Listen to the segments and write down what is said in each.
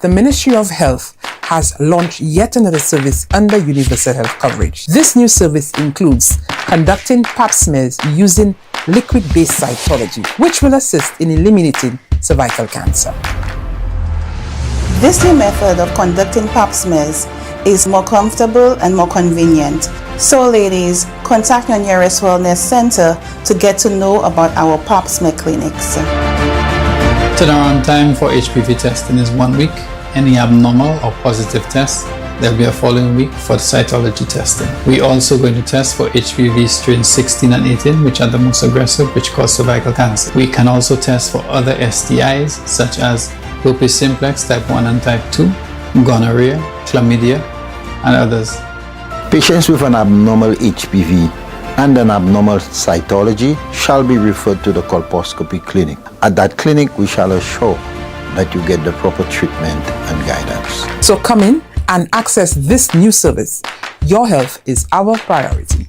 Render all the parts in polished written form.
the Ministry of Health has launched yet another service under universal health coverage. This new service includes conducting pap smears using liquid-based cytology, which will assist in eliminating cervical cancer. This new method of conducting pap smears is more comfortable and more convenient. So ladies, contact your nearest wellness center to get to know about our pap smear clinics. Turnaround time for HPV testing is 1 week. Any abnormal or positive test, there'll be a following week for the cytology testing. We're also going to test for HPV strains 16 and 18, which are the most aggressive, which cause cervical cancer. We can also test for other STIs, such as herpes simplex type 1 and type 2, gonorrhea, chlamydia, and others. Patients with an abnormal HPV and an abnormal cytology shall be referred to the colposcopy clinic. At that clinic, we shall assure that you get the proper treatment and guidance. So come in and access this new service. Your health is our priority.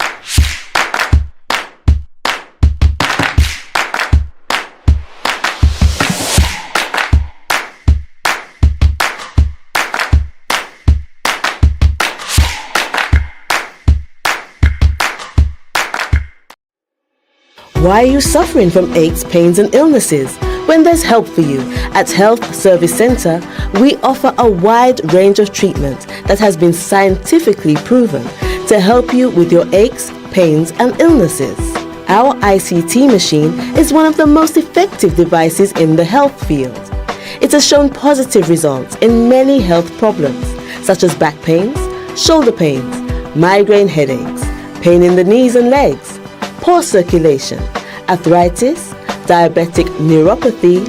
Why are you suffering from aches, pains and illnesses? When there's help for you. At Health Service Center, we offer a wide range of treatment that has been scientifically proven to help you with your aches, pains and illnesses. Our ICT machine is one of the most effective devices in the health field. It has shown positive results in many health problems such as back pains, shoulder pains, migraine headaches, pain in the knees and legs, poor circulation, arthritis, diabetic neuropathy,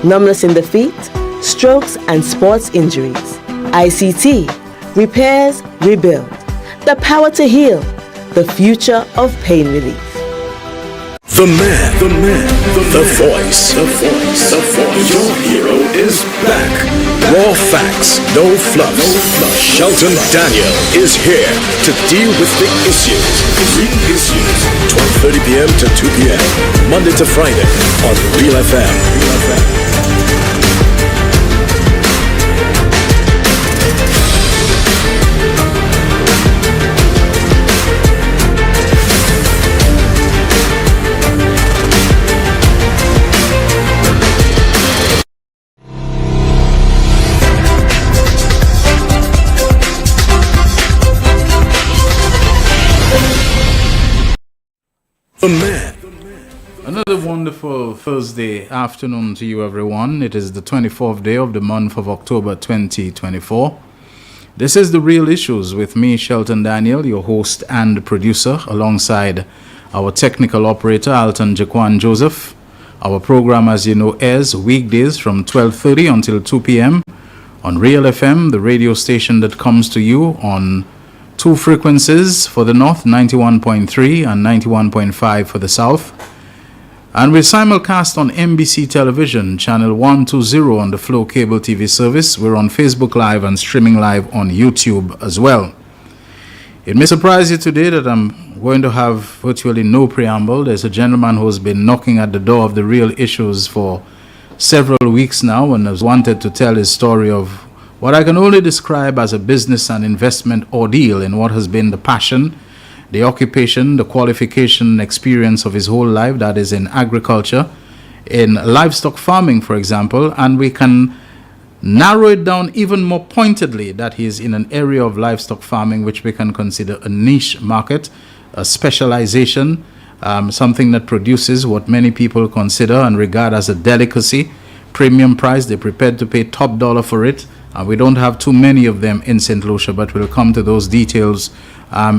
numbness in the feet, strokes and sports injuries. ICT, repairs, rebuild. The power to heal, the future of pain relief. The voice. Your hero is back. Raw facts, no fluffs. Shelton Daniel is here to deal with the issues. Real issues. 12:30 p.m. to 2 p.m. Monday to Friday on Real FM. Another wonderful Thursday afternoon to you, everyone. It is the 24th day of the month of October 2024. This is The Real Issues with me, Shelton Daniel, your host and producer, alongside our technical operator, Alton Jaquan Joseph. Our program, as you know, airs weekdays from 12:30 until 2 p.m. on Real FM, the radio station that comes to you on two frequencies for the north, 91.3 and 91.5 for the south. And we simulcast on NBC Television, channel 120 on the Flow Cable TV service. We're on Facebook Live and streaming live on YouTube as well. It may surprise you today that I'm going to have virtually no preamble. There's a gentleman who's been knocking at the door of The Real Issues for several weeks now and has wanted to tell his story of what I can only describe as a business and investment ordeal in what has been the passion, the occupation, the qualification experience of his whole life, that is in agriculture, in livestock farming, for example, and we can narrow it down even more pointedly that he is in an area of livestock farming which we can consider a niche market, a specialization, something that produces what many people consider and regard as a delicacy, premium price. They're prepared to pay top dollar for it. We don't have too many of them in St. Lucia, but we'll come to those details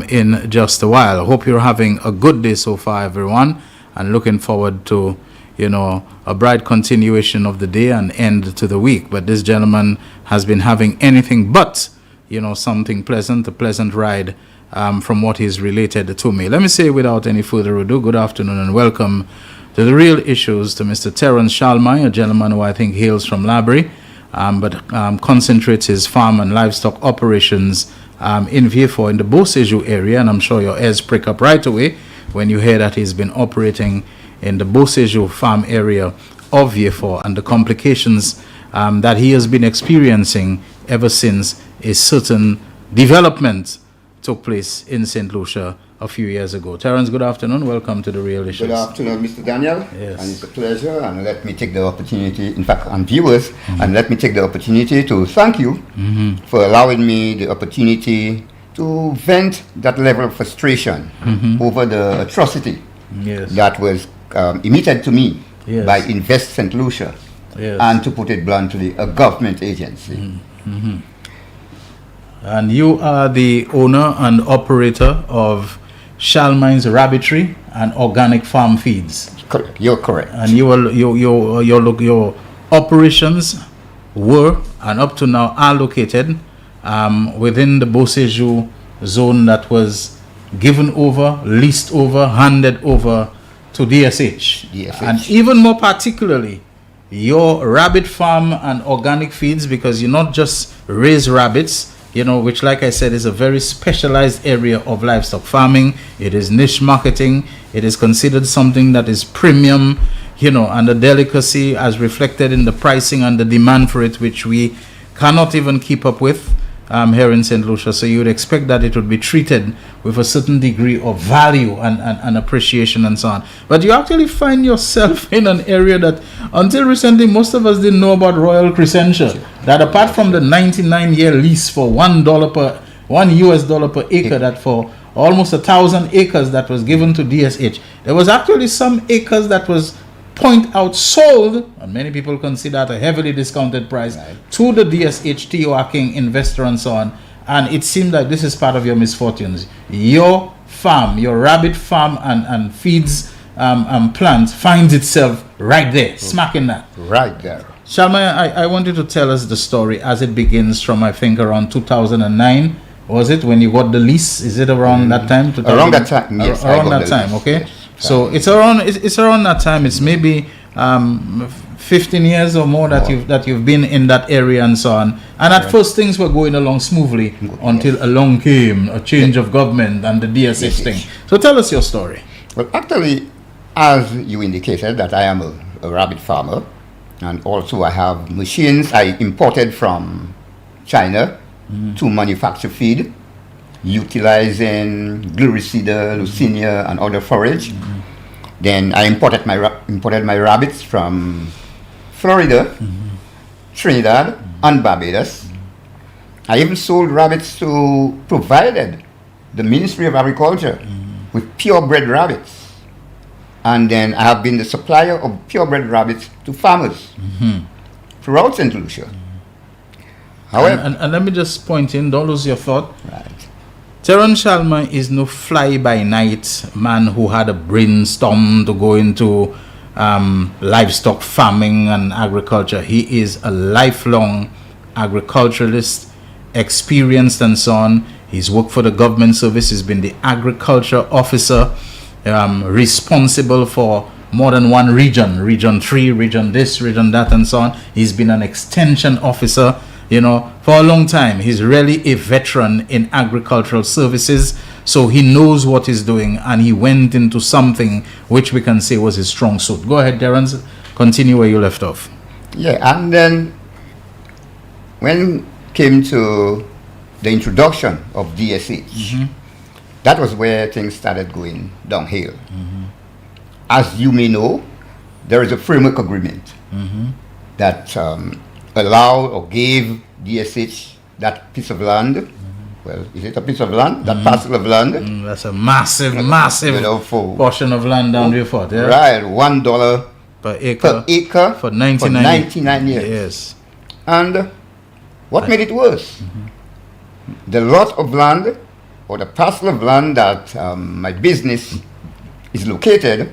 in just a while. I hope you're having a good day so far, everyone, and looking forward to, a bright continuation of the day and end to the week. But this gentleman has been having anything but, something pleasant, a pleasant ride from what is related to me. Let me say without any further ado, good afternoon and welcome to The Real Issues to Mr. Terence Shalmai, a gentleman who I think hails from Labrie, but concentrates his farm and livestock operations in Vieux in the Beauséjour area, and I'm sure your ears prick up right away when you hear that he's been operating in the Beauséjour farm area of Vieux and the complications that he has been experiencing ever since a certain development took place in St. Lucia a few years ago. Terence, good afternoon. Welcome to The Real Issues. Good afternoon, Mr. Daniel. Yes. And it's a pleasure. And let me take the opportunity, in fact, and viewers, and let me take the opportunity to thank you for allowing me the opportunity to vent that level of frustration over the atrocity that was emitted to me by Invest St. Lucia, and to put it bluntly, a government agency. And you are the owner and operator of Shalmine's Rabbitry and Organic Farm Feeds. Correct. You're correct. And your operations were and up to now are located within the Beauséjour zone that was given over, leased over, handed over to DSH. And even more particularly, your rabbit farm and organic feeds, because you not just raise rabbits, which, like I said, is a very specialized area of livestock farming. It is niche marketing. It is considered something that is premium, and a delicacy as reflected in the pricing and the demand for it, which we cannot even keep up with here in St. Lucia. So you would expect that it would be treated with a certain degree of value and appreciation and so on. But you actually find yourself in an area that until recently most of us didn't know about Royal Crescentia. That apart from the 99-year lease for $1 per acre, that for almost 1,000 acres that was given to DSH, there was actually some acres that was sold, and many people consider at a heavily discounted price, to the DSH, T.O.R. King investor and so on. And it seemed like this is part of your misfortunes. Your farm, your rabbit farm and feeds plant finds itself right there, smack in that. Right there. Shalmine, I want you to tell us the story as it begins from, I think, around 2009. Was it when you got the lease? Is it around that time? Around that time, yes. Around that time, okay. Yes. So it's around that time. It's maybe 15 years or more that you've been in that area and so on. And at first things were going along smoothly until along came a change of government and the DSH thing. So tell us your story. Well, actually, as you indicated, that I am a rabbit farmer, and also I have machines I imported from China to manufacture feed, utilizing glycida, leucinia, and other forage. Then I imported my rabbits from Florida, Trinidad, and Barbados. I even sold rabbits to provided the Ministry of Agriculture with purebred rabbits. And then I have been the supplier of purebred rabbits to farmers throughout St. Lucia. However, and let me just point in, don't lose your thought. Right. Terence Shalmine is no fly-by-night man who had a brainstorm to go into livestock farming and agriculture. He is a lifelong agriculturalist, experienced and so on. He's worked for the government service. He's been the agriculture officer, responsible for more than one region, region 3, region this, region that, and so on. He's been an extension officer, for a long time. He's really a veteran in agricultural services, so he knows what he's doing, and he went into something which we can say was his strong suit. Go ahead, Terence, continue where you left off. Yeah, and then when came to the introduction of DSH, that was where things started going downhill. As you may know, there is a framework agreement that allowed or gave DSH that piece of land. Well, is it a piece of land? That parcel of land? That's a massive portion of land down there for it. Right, $1 per acre for 99 years. Yes. And what made it worse? The lot of land, or the parcel of land that my business is located,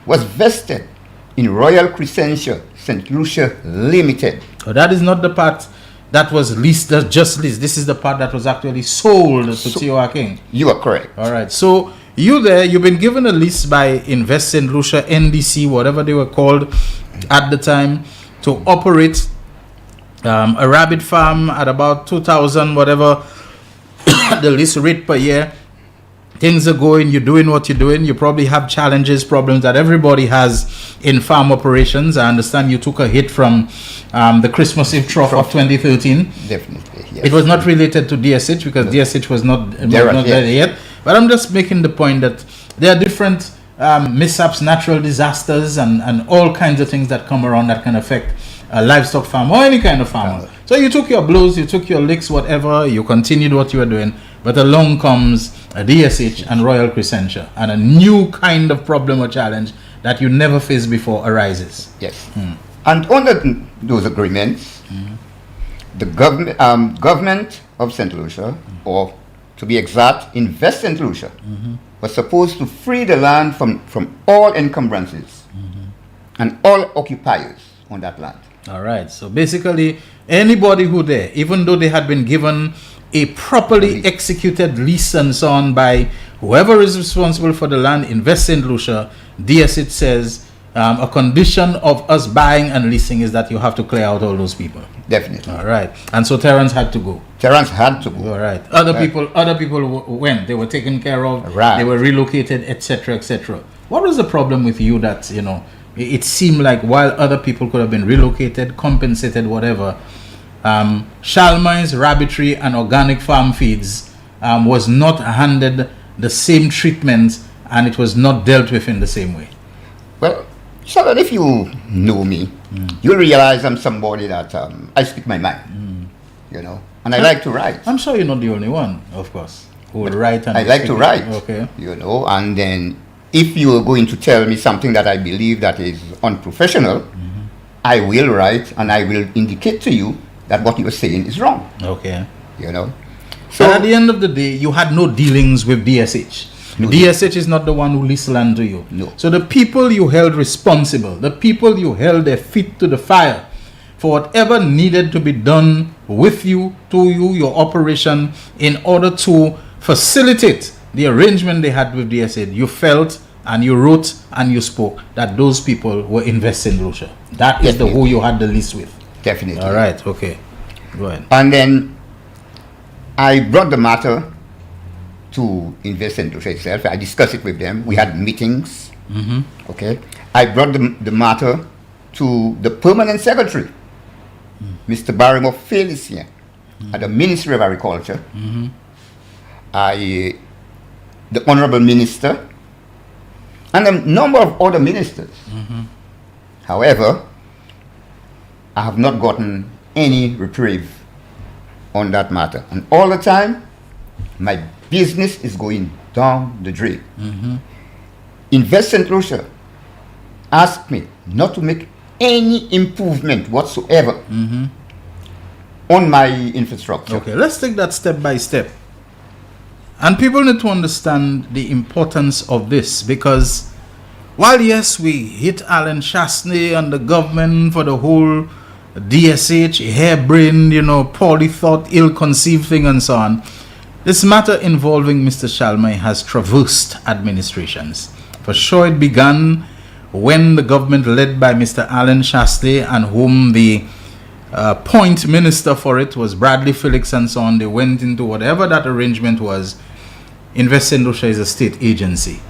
was vested in Royal Crescentia St. Lucia Limited. So that is not the part that was leased, that's just leased. This is the part that was actually sold to T.O.R. King. You are correct. All right. So you've been given a lease by Invest St. Lucia, NDC, whatever they were called at the time, to operate a rabbit farm at about 2,000, whatever the lease rate per year. Things are going, you're doing what you're doing. You probably have challenges, problems that everybody has in farm operations. I understand you took a hit from the Christmas Eve trough of 2013. Definitely, yes. It was not related to DSH because DSH was not there yet. But I'm just making the point that there are different mishaps, natural disasters, and all kinds of things that come around that can affect a livestock farm or any kind of farmer. So you took your blows, you took your licks, whatever, you continued what you were doing, but along comes a DSH and Royal Crescentia, and a new kind of problem or challenge that you never faced before arises. Yes. And under those agreements, the government of St. Lucia, or to be exact, Invest St. Lucia, was supposed to free the land from all encumbrances and all occupiers on that land. All right. So basically, anybody who there, even though they had been given a properly executed lease and so on by whoever is responsible for the land, Invest St. Lucia, DSH says a condition of us buying and leasing is that you have to clear out all those people. Definitely. All right. And so Terrence had to go. Terrence had to go. All right. Other people went. They were taken care of. Right. They were relocated, etc., etc. What was the problem with you that, you know, it seemed like while other people could have been relocated, compensated, whatever, Shalmai's rabbitry and organic farm feeds was not handed the same treatment, and it was not dealt with in the same way? Well, Shelton, if you know me, you'll realize I'm somebody that I speak my mind, you know, and I like to write. I'm sure you're not the only one, of course, who will write. And I like to write, okay, you know, and then if you are going to tell me something that I believe that is unprofessional, I will write and I will indicate to you that what you are saying is wrong. Okay. You know? So but at the end of the day, you had no dealings with DSH. No, DSH is not the one who leased land to you. No. So the people you held responsible, the people you held their feet to the fire for whatever needed to be done with you, to you, your operation, in order to facilitate the arrangement they had with DSH, you felt and you wrote and you spoke that those people were Invest St. Lucia. That is the who you had the lease with. Definitely. All right. Okay. Go ahead. And then I brought the matter to Invest St. Lucia itself. I discussed it with them. We had meetings. Okay. I brought the matter to the permanent secretary, Mr. Barrymore Felicien, at the Ministry of Agriculture. The Honorable Minister, and a number of other ministers. However, I have not gotten any reprieve on that matter. And all the time, my business is going down the drain. Invest St. Lucia asked me not to make any improvement whatsoever on my infrastructure. Okay, let's take that step by step. And people need to understand the importance of this, because while yes, we hit Alan Chasney and the government for the whole DSH, harebrained, you know, poorly thought, ill-conceived thing and so on, this matter involving Mr. Shalmai has traversed administrations. For sure, it began when the government led by Mr. Alan Chasney, and whom the point minister for it was Bradley Felix and so on. They went into whatever that arrangement was. Invest St. Lucia is a state agency.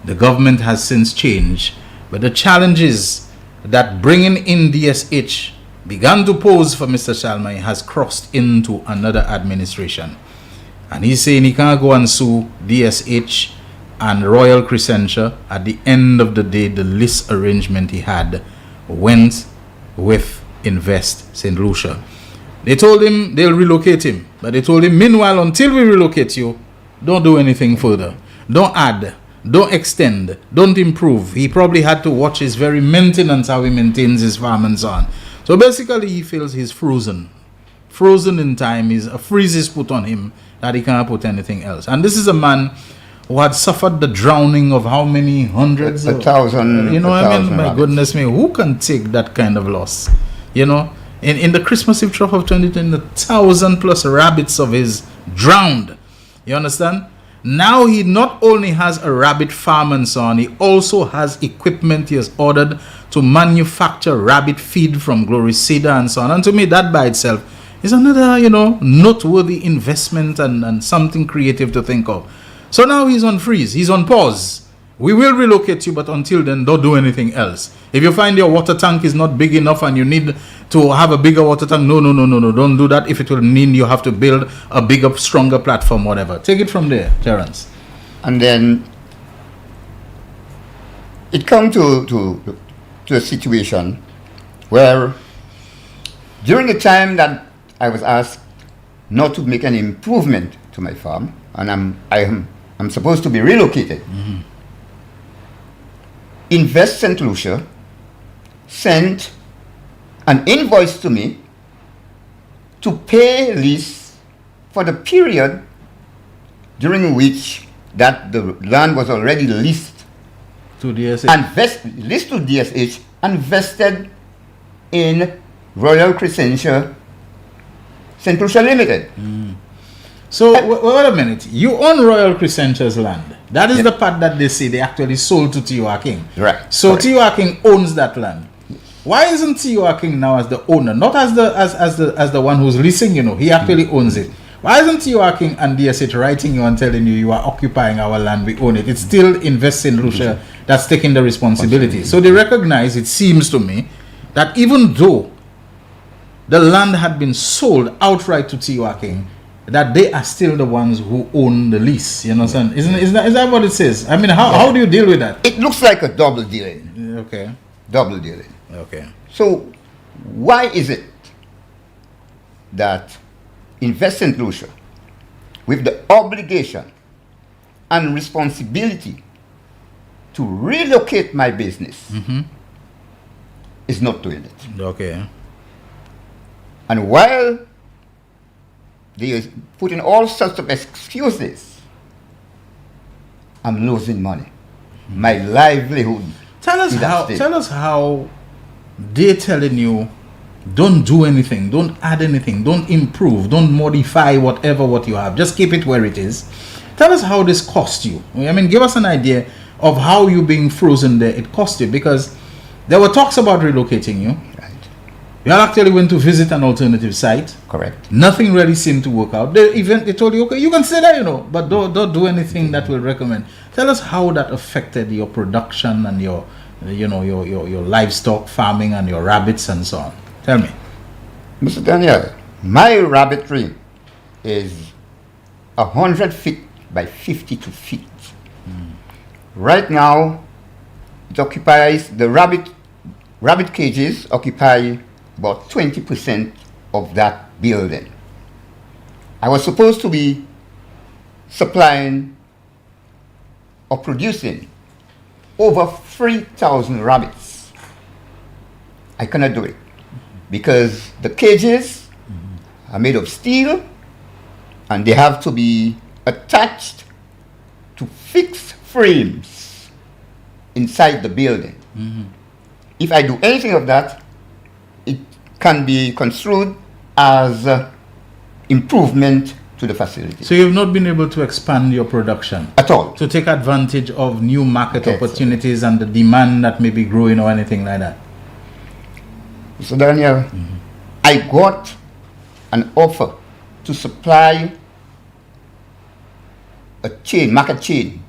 The government has since changed, but the challenges that bringing in DSH began to pose for Mr. Shalmai has crossed into another administration. And he's saying he can't go and sue DSH and Royal Crescentia. At the end of the day, the lease arrangement he had went with Invest St. Lucia. They told him they'll relocate him, but they told him, meanwhile, until we relocate you, don't do anything further. Don't add, don't extend, don't improve. He probably had to watch his very maintenance, how he maintains his farm and so on. So basically, he feels he's frozen. Frozen in time. A freeze is put on him that he can't put anything else. And this is a man who had suffered the drowning of how many hundreds? A thousand. You know what I mean? My rabbits. goodness me, who can take that kind of loss? You know, in the Christmas Eve trough of 2010, the 1,000+ rabbits of his drowned. You understand? Now he not only has a rabbit farm and so on, he also has equipment he has ordered to manufacture rabbit feed from Glory Cedar and so on. And to me, that by itself is another, you know, noteworthy investment and something creative to think of. So now he's on freeze, he's on pause. we will relocate you, but until then, don't do anything else. If you find your water tank is not big enough and you need to have a bigger water tank, no, don't do that. If it will mean you have to build a bigger, stronger platform, whatever. Take it from there, Terence. And then it come to a situation where during the time that I was asked not to make any improvement to my farm, and I'm supposed to be relocated. Invest St. Lucia sent an invoice to me to pay lease for the period during which that the land was already leased to DSH. and leased to DSH and vested in Royal Crescentia St. Lucia Limited. So wait a minute. You own Royal Crescentia's land. That is the part that they say they actually sold to T.O.R. King. Right. So Correct. T.O.R. King owns that land. Why isn't T.O.R. King now as the owner, not as the one who's leasing? You know, he actually owns it. Why isn't T.O.R. King and DSH writing you and telling you are occupying our land, we own it? It's still Invest St. Lucia that's taking the responsibility. So they recognize, it seems to me, that even though the land had been sold outright to T.O.R. King, that they are still the ones who own the lease. You know what I'm saying? Is that what it says? I mean, how do you deal with that? It looks like a double dealing. Okay. Double dealing. Okay. So why is it that Invest St. Lucia, with the obligation and responsibility to relocate my business, is not doing it? Okay. And while they are putting all sorts of excuses, I'm losing money. My livelihood. Tell us how they're telling you, don't do anything, don't add anything, don't improve, don't modify what you have, just keep it where it is. Tell us how this cost you. I mean, give us an idea of how you being frozen there, it cost you, because there were talks about relocating you. Right. You actually went to visit an alternative site. Correct. Nothing really seemed to work out. They told you, okay, you can stay there, but don't do anything that will recommend. Tell us how that affected your production and your livestock farming and your rabbits and so on. Tell me. Mr. Daniel, my rabbitry is 100 feet by 52 feet. Right now, it occupies, the rabbit cages occupy about 20% of that building. I was supposed to be supplying or producing over 3,000 rabbits. I cannot do it because the cages are made of steel and they have to be attached to fixed frames inside the building. If I do anything of that, it can be construed as improvement to the facility. So you've not been able to expand your production At all. to take advantage of new market Yes, opportunities and the demand that may be growing or anything like that? So Daniel, I got an offer to supply a market chain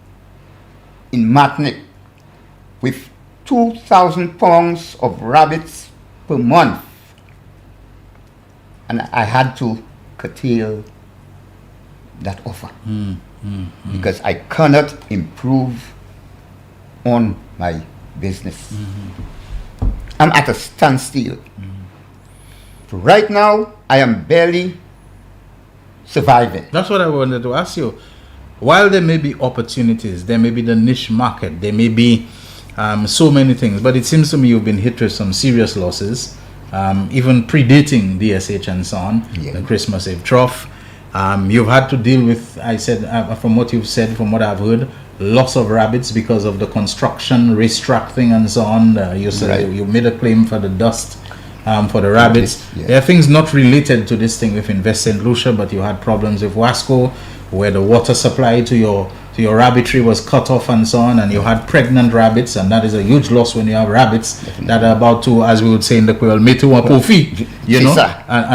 in Martinique with 2,000 pounds of rabbits per month. And I had to curtail that offer because I cannot improve on my business. I'm at a standstill. Right now, I am barely surviving. That's what I wanted to ask you. While there may be opportunities, there may be the niche market, there may be so many things, but it seems to me you've been hit with some serious losses, even predating DSH and so on, the Christmas Eve trough. You've had to deal with, I said, from what you've said, from what I've heard, loss of rabbits because of the construction, racetrack thing and so on. You said you made a claim for the dust for the rabbits. There are things not related to this thing with Invest St. Lucia, but you had problems with Wasco, where the water supply to your rabbitry was cut off and so on, and you had pregnant rabbits, and that is a huge loss when you have rabbits that are about to, as we would say in the Creole, and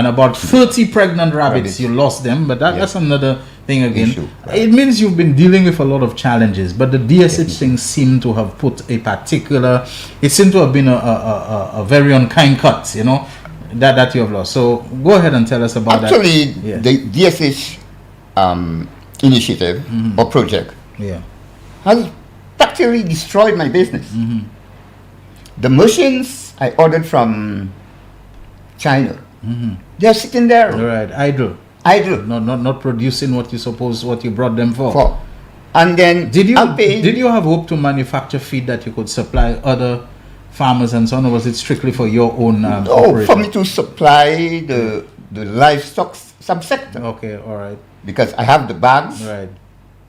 about 30 pregnant rabbits, you lost them, but that's another thing again. issue, right. It means you've been dealing with a lot of challenges, but the DSH thing seemed to have put a particular, it seemed to have been a very unkind cut, you know, that you have lost. So go ahead and tell us about Actually, that. Yeah. the DSH initiative or project has practically destroyed my business. The machines I ordered from China, they're sitting there. Right, idle. Not producing what you brought them for. And then Did you have hope to manufacture feed that you could supply other farmers and so on, or was it strictly for your own no, operation? for me to supply the livestock subsector. Okay, all right. Because I have the bags. Right.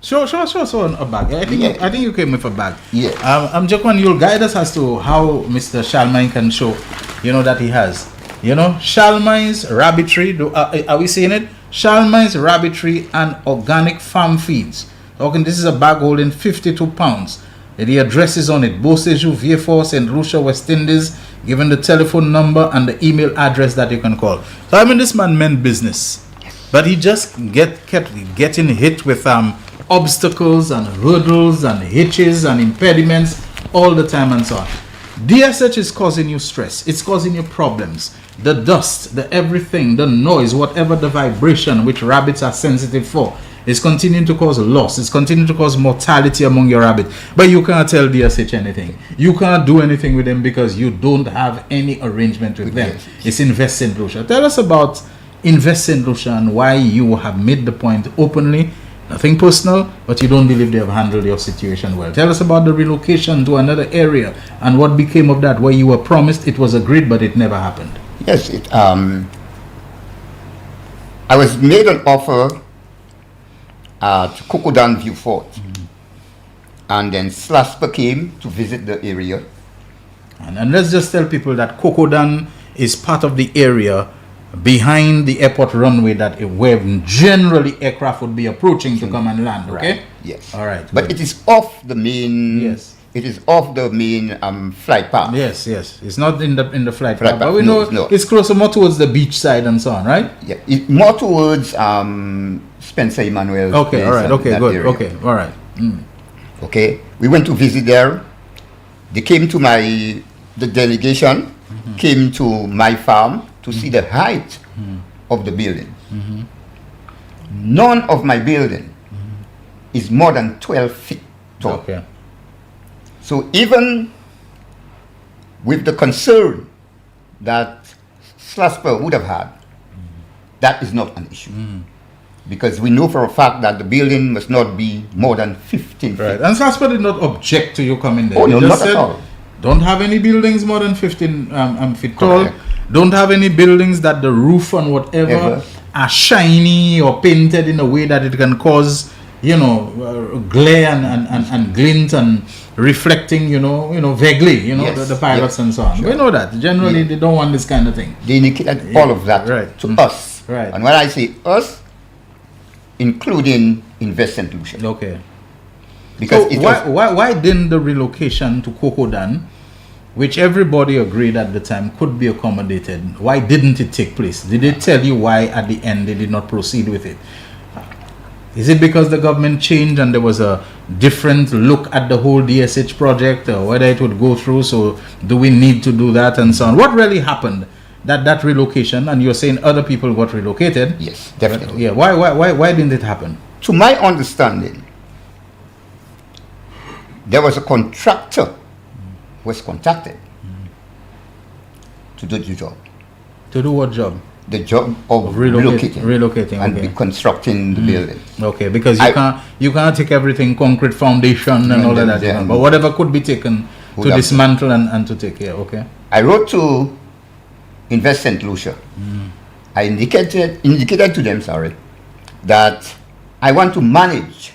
Sure, a bag. I think you came with a bag. Yes. Jekwan, you'll guide us as to how Mr. Shalmain can show, you know, that he has. You know, Shalmain's Rabbitry, are we saying it? Shalmain's Rabbitry and Organic Farm Feeds. Okay, this is a bag holding 52 pounds. The address is on it. Beausejour, Vieux-Fort, St. Lucia, West Indies. Given the telephone number and the email address that you can call. So I mean, this man meant business, but he just kept getting hit with obstacles and hurdles and hitches and impediments all the time and so on. DSH is causing you stress. It's causing you problems. The dust, the everything, the noise, whatever the vibration which rabbits are sensitive for, is continuing to cause loss. It's continuing to cause mortality among your rabbit. But you can't tell DSH anything. You can't do anything with them because you don't have any arrangement with them. It's Invest St. Lucia. Tell us about Invest St. Lucia and why you have made the point openly. Nothing personal, but you don't believe they have handled your situation well. Tell us about the relocation to another area and what became of that, where you were promised, it was agreed, but it never happened. Yes, I was made an offer to Cocodan View Fort, and then Slasper came to visit the area. And let's just tell people that Cocodan is part of the area behind the airport runway that where generally aircraft would be approaching to come and land. Okay. Right. Yes. All right. But good. it is off the main. Yes. It is off the main flight path. Yes. It's not in the flight Flight path, but path, we no, know it's not. it's closer more towards the beach side and so on, right? Yeah. More towards Spencer Emmanuel. Okay. All right. Okay. Good. Area. Okay. All right. Okay. We went to visit there. They came to the delegation came to my farm to see the height of the building. None of my building is more than 12 feet tall. Okay. So even with the concern that Slasper would have had, that is not an issue. Because we know for a fact that the building must not be more than 15 feet. Right. And Slasper did not object to you coming there. Oh, He no, just not said, at all. Don't have any buildings more than 15 feet tall. Correct. Don't have any buildings that the roof and whatever Ever. are shiny or painted in a way that it can cause, glare and glint and reflecting, vaguely, Yes, the pilots yes, and so on. sure. We know that. Generally, they don't want this kind of thing. They indicated all of that Right. to us. Right. And when I say us, including Invest St. Lucia. Okay. Because So it why, was, why didn't the relocation to Cocodan, which everybody agreed at the time could be accommodated, why didn't it take place? Did they tell you why at the end they did not proceed with it? Is it because the government changed and there was a different look at the whole DSH project, or whether it would go through? So do we need to do that and so on? What really happened? That relocation, and you're saying other people got relocated. yes, definitely. Yeah. Why didn't it happen? To my understanding, there was a contractor who was contacted to do the job. To do what job? The job of Relocating, and okay. reconstructing the building. Okay, because I- you can't take everything concrete foundation and all of that, yeah. but whatever could be taken Would to have- dismantle and to take care. Okay. I wrote to Invest St. Lucia. I indicated to them, that I want to manage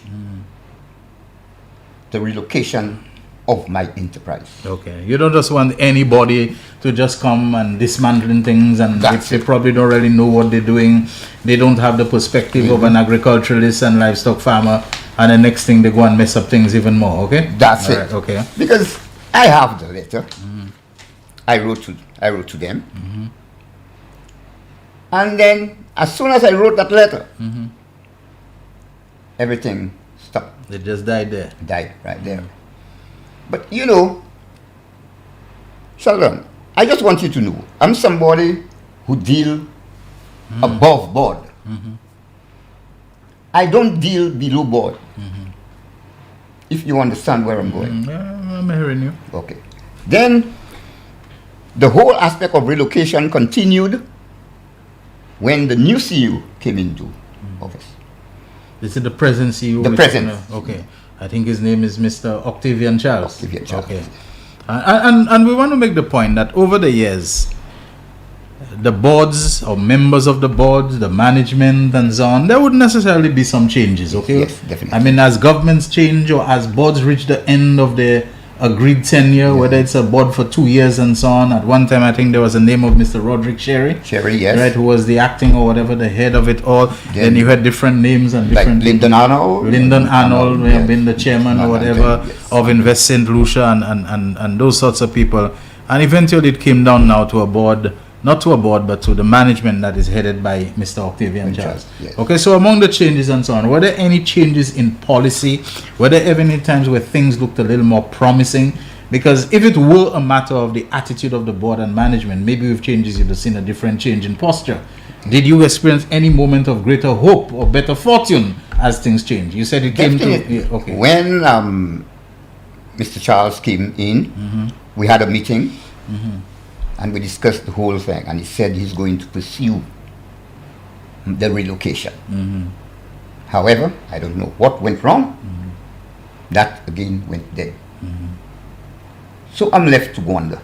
the relocation of my enterprise. Okay. You don't just want anybody to just come and dismantling things, and That's they it. probably don't really know what they're doing. They don't have the perspective of an agriculturalist and livestock farmer, and the next thing they go and mess up things even more. Okay. That's All it. right, okay. Because I have the letter. I wrote to them. And then as soon as I wrote that letter, everything stopped. They just died there. Died right there. But you know, Sheldon, I just want you to know, I'm somebody who deal above board. I don't deal below board. If you understand where I'm going. I'm hearing you. Okay. Then the whole aspect of relocation continued when the new CEO came into office. This is the present CEO? The present. Okay. I think his name is Mr. Octavian Charles. Octavian Charles. Okay. And we want to make the point that over the years, the boards or members of the boards, the management and so on, there would necessarily be some changes, okay? Yes, definitely. I mean, as governments change or as boards reach the end of their agreed tenure, whether it's a board for 2 years and so on. At one time, I think there was a name of Mr. Roderick Sherry. Sherry, yes. Right, who was the acting or whatever, the head of it all. Then you had different names and different... Like Lyndon Arnold. Lyndon Arnold may have been the chairman or whatever yes. of Invest St. Lucia and those sorts of people. And eventually it came down now to a board, not to a board, but to the management that is headed by Mr. Octavian Charles. Yes. Okay, so among the changes and so on, were there any changes in policy? Were there ever any times where things looked a little more promising? Because if it were a matter of the attitude of the board and management, maybe with changes you'd have seen a different change in posture. Did you experience any moment of greater hope or better fortune as things changed? You said it came to... Yeah, okay. When Mr. Charles came in, we had a meeting and we discussed the whole thing, and he said he's going to pursue the relocation. However, I don't know what went wrong. That again went dead. So I'm left to wonder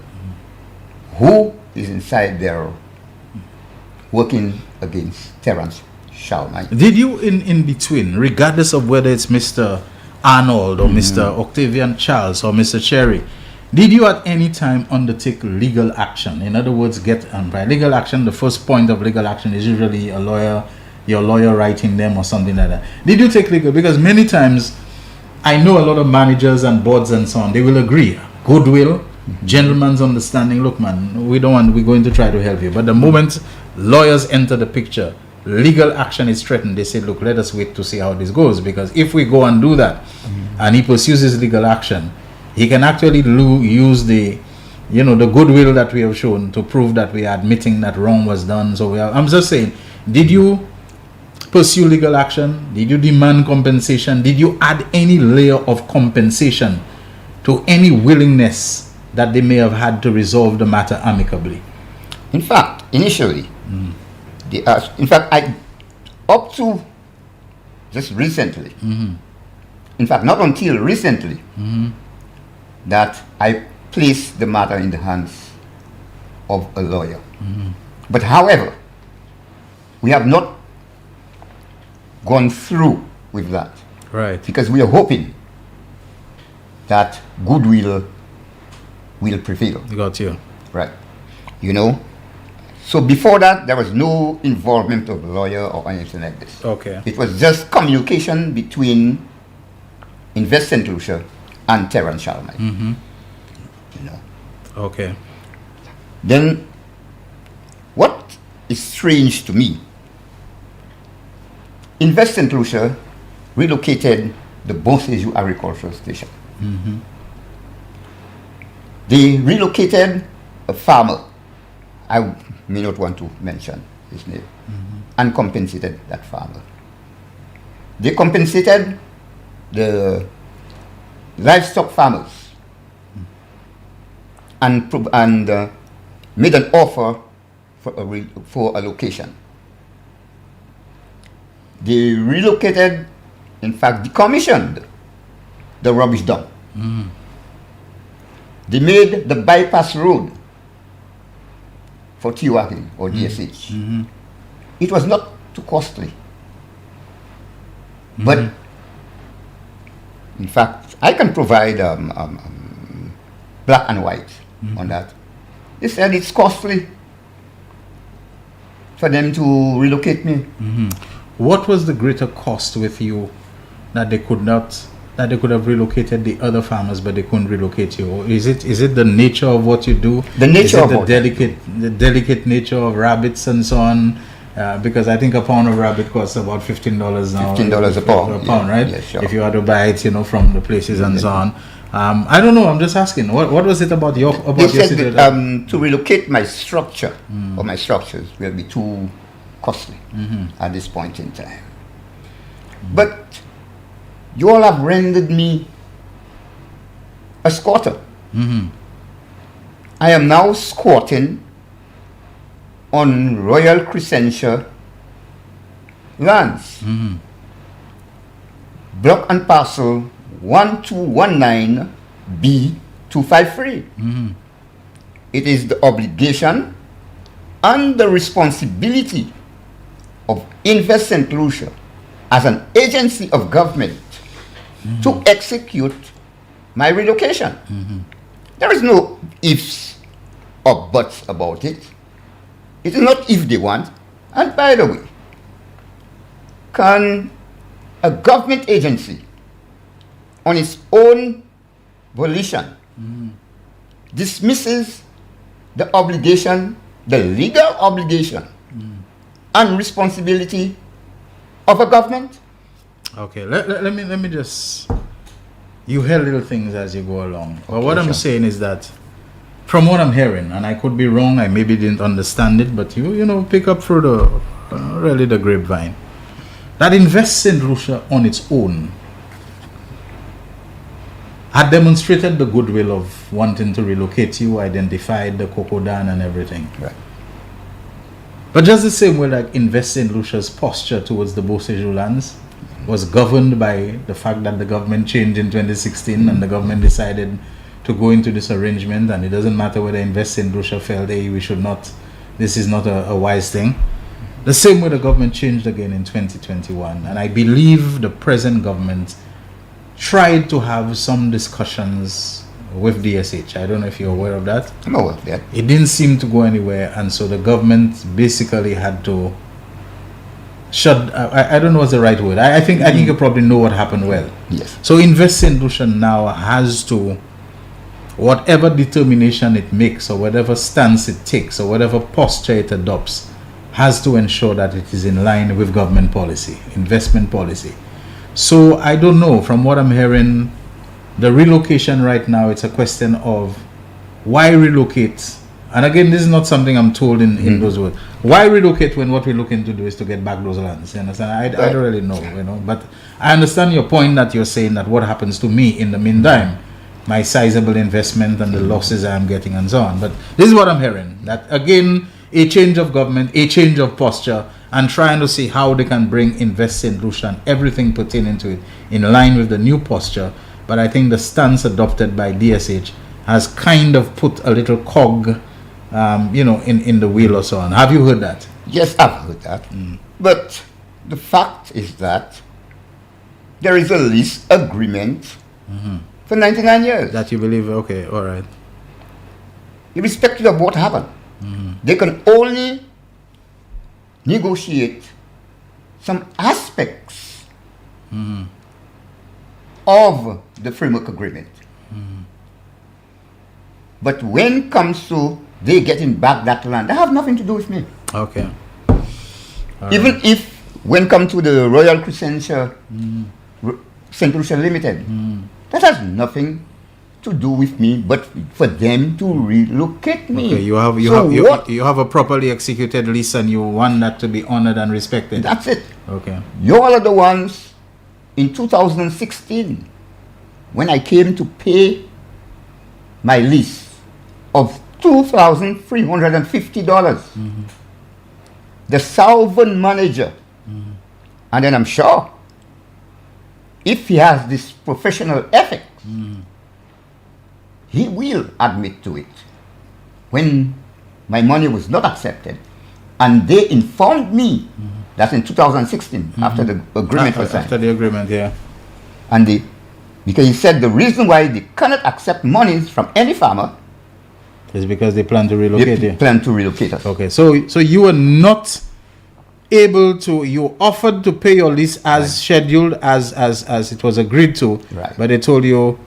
who is inside there working against Terence Shalmai. Did you in between, regardless of whether it's Mr. Arnold or Mr. Octavian Charles or Mr. Cherry, did you at any time undertake legal action? In other words, by legal action, the first point of legal action is usually your lawyer writing them or something like that. Did you take legal? Because many times I know a lot of managers and boards and so on, they will agree. Goodwill, gentleman's understanding. Look, man, we're going to try to help you. But the moment lawyers enter the picture, legal action is threatened. They say, look, let us wait to see how this goes. Because if we go and do that, and he pursues his legal action, he can actually use the goodwill that we have shown to prove that we are admitting that wrong was done. So I'm just saying, did you pursue legal action? Did you demand compensation? Did you add any layer of compensation to any willingness that they may have had to resolve the matter amicably? In fact, initially, up to just recently, in fact, not until recently, that I placed the matter in the hands of a lawyer. But however, we have not gone through with that. Right. Because we are hoping that goodwill will prevail. Got you. Right. So before that, there was no involvement of a lawyer or anything like this. Okay. It was just communication between Invest St. Lucia and Terence Shalmai. Okay. Then, what is strange to me, Invest St. Lucia relocated the Bonseju Agricultural Station. They relocated a farmer, I may not want to mention his name, and compensated that farmer. They compensated the livestock farmers and made an offer for a location. They relocated, in fact, decommissioned the rubbish dump. They made the bypass road for Tiwakin or DSH. It was not too costly. But, in fact, I can provide black and white on that. They said it's costly for them to relocate me. What was the greater cost with you that they could have relocated the other farmers but they couldn't relocate you? Or is it the nature of what you do? The nature of the delicate nature of rabbits and so on? Because I think a pound of rabbit costs about $15 now. $15 a pound. Right? Yeah, sure. If you had to buy it, from the places and so on. I don't know. I'm just asking. What was it about your They said that, to relocate my structure or my structures will be too costly at this point in time. But you all have rendered me a squatter. I am now squatting on Royal Crescentia lands. Block and parcel 1219B253. It is the obligation and the responsibility of Invest St. Lucia as an agency of government to execute my relocation. There is no ifs or buts about it. It is not if they want. And by the way, can a government agency on its own volition dismisses the obligation, the legal obligation and responsibility of a government? Okay, let me just, you hear little things as you go along. But what I'm saying is that from what I'm hearing, and I could be wrong, I maybe didn't understand it, but you pick up through the really the grapevine, that Invest St. Lucia on its own had demonstrated the goodwill of wanting to relocate you, identified the Kokodan and everything. Right. But just the same way like Invest St. Lucia's posture towards the Beausejour lands was governed by the fact that the government changed in 2016 and the government decided to go into this arrangement, and it doesn't matter whether Invest St. Lucia felt, hey, we should not, this is not a wise thing. The same way the government changed again in 2021, and I believe the present government tried to have some discussions with DSH. I don't know if you're aware of that. I'm aware of that. It didn't seem to go anywhere, and so the government basically had to shut. I don't know what's the right word. I think you probably know what happened well. Yes. So Invest St. Lucia now has to, whatever determination it makes, or whatever stance it takes, or whatever posture it adopts, has to ensure that it is in line with government policy, investment policy. So I don't know, from what I'm hearing, the relocation right now, it's a question of why relocate. And again, this is not something I'm told in those words. Why relocate when what we're looking to do is to get back those lands? You understand? I don't really know, But I understand your point that you're saying that what happens to me in the meantime, my sizable investment and the losses I'm getting and so on. But this is what I'm hearing. That again, a change of government, a change of posture, and trying to see how they can bring Invest St. Lucia and everything pertaining to it in line with the new posture. But I think the stance adopted by DSH has kind of put a little cog, in the wheel or so on. Have you heard that? Yes, I've heard that. But the fact is that there is a lease agreement for 99 years. That you believe, okay, all right. Irrespective of what happened, they can only negotiate some aspects of the framework agreement. But when it comes to they getting back that land, that have nothing to do with me. Okay. Even if when it comes to the Royal Crescentia St. Lucia Limited, that has nothing to do with me, but for them to relocate me. Okay, you have a properly executed lease, and you want that to be honored and respected. That's it. Okay. You all are the ones in 2016 when I came to pay my lease of $2,350. The Salvan manager, and then I'm sure if he has this professional ethic, he will admit to it. When my money was not accepted, and they informed me that in 2016, after the agreement was signed. After the agreement, yeah. And because he said the reason why they cannot accept monies from any farmer is because they plan to relocate you. Plan to relocate us. Okay, so you were not able to, you offered to pay your lease as scheduled, as it was agreed to, right. But they told you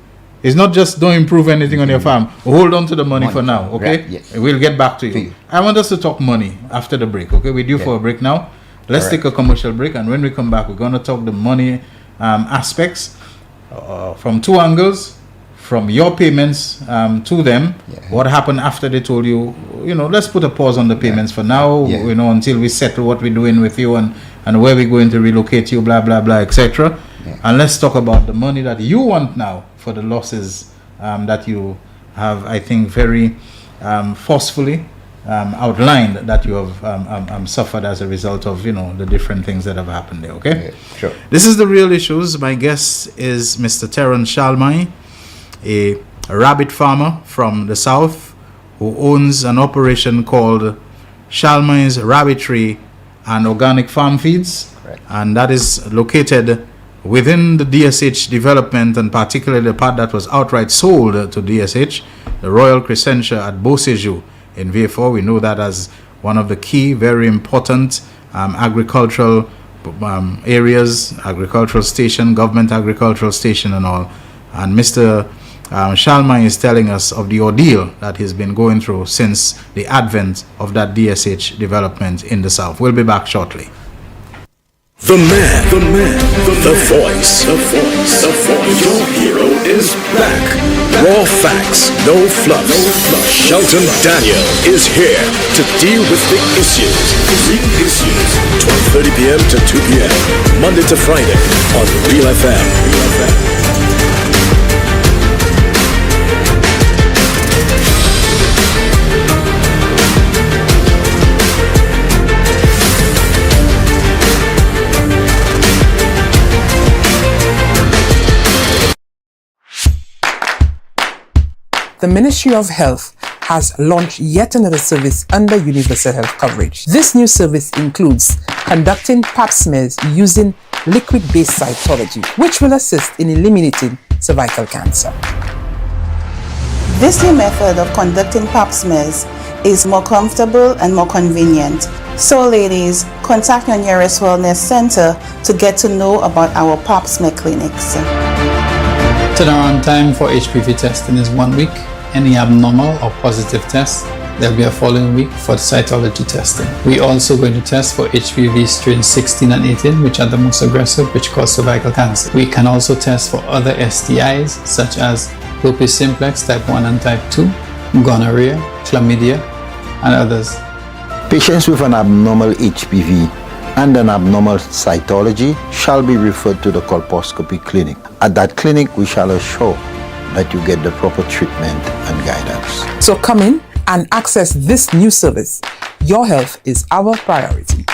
It's not just don't improve anything on your farm. Hold on to the money for now, okay? Right, yes. We'll get back to you. I want us to talk money after the break, okay? We're due for a break now. Let's take a commercial break, and when we come back, we're going to talk the money aspects from two angles. From your payments to them, what happened after they told you, let's put a pause on the payments for now, until we settle what we're doing with you and where we're going to relocate you, blah, blah, blah, etc. And let's talk about the money that you want now for the losses that you have, I think, very forcefully outlined that you have suffered as a result of, the different things that have happened there, okay? Sure. This is The Real Issues. My guest is Mr. Terence Shalmai, a rabbit farmer from the south who owns an operation called Shalmai's Rabbitry and Organic Farm Feeds. Correct. And that is located within the DSH development, and particularly the part that was outright sold to DSH, the Royal Crescentia at Beausejour in Vieux-Fort. We know that as one of the key, very important agricultural areas, agricultural station, government agricultural station and all. And Mr. Shalmai is telling us of the ordeal that he's been going through since the advent of that DSH development in the south. We'll be back shortly. The man, the voice. Your hero is back. Raw facts, no fluff. Shelton Daniel is here to deal with the issues. 12:30 p.m. to 2 p.m. Monday to Friday on Real FM. The Ministry of Health has launched yet another service under universal health coverage. This new service includes conducting pap smears using liquid-based cytology, which will assist in eliminating cervical cancer. This new method of conducting pap smears is more comfortable and more convenient. So ladies, contact your nearest wellness center to get to know about our pap smear clinics. Turnaround time for HPV testing is 1 week. Any abnormal or positive test, there'll be a following week for the cytology testing. We're also going to test for HPV strains 16 and 18, which are the most aggressive, which cause cervical cancer. We can also test for other STIs, such as herpes simplex type 1 and type 2, gonorrhea, chlamydia, and others. Patients with an abnormal HPV and an abnormal cytology shall be referred to the colposcopy clinic. At that clinic, we shall assure that you get the proper treatment and guidance. So come in and access this new service. Your health is our priority.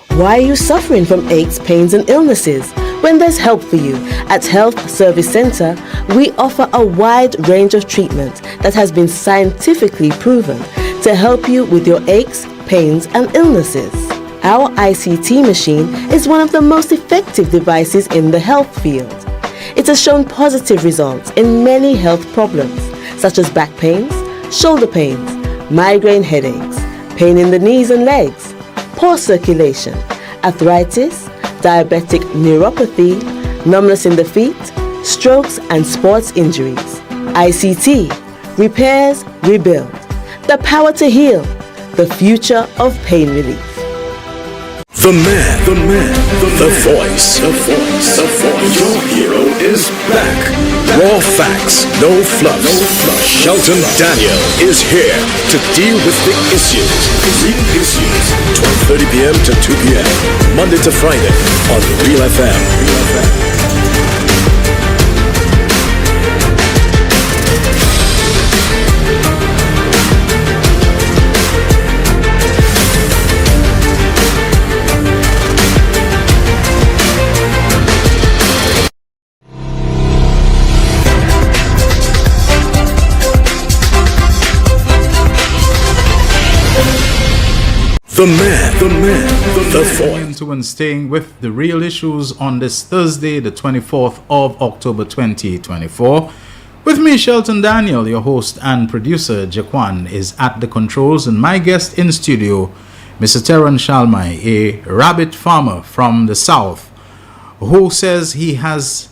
Why are you suffering from aches, pains, and illnesses? When there's help for you. At Health Service Center, we offer a wide range of treatment that has been scientifically proven to help you with your aches, pains, and illnesses. Our ICT machine is one of the most effective devices in the health field. It has shown positive results in many health problems, such as back pains, shoulder pains, migraine headaches, pain in the knees and legs, poor circulation, arthritis, diabetic neuropathy, numbness in the feet, strokes and sports injuries. ICT, repairs, rebuild. The power to heal, the future of pain relief. The man, the voice. Your hero is back. Raw facts, no fluff. Shelton Daniel is here to deal with the issues. 12:30 p.m. to 2 p.m. Monday to Friday on Real FM. The man, the fourth. Into and staying with the real issues on this Thursday, the 24th of October 2024. With me, Shelton Daniel, your host and producer. Jaquan is at the controls, and my guest in studio, Mr. Terran Shalmai, a rabbit farmer from the south, who says he has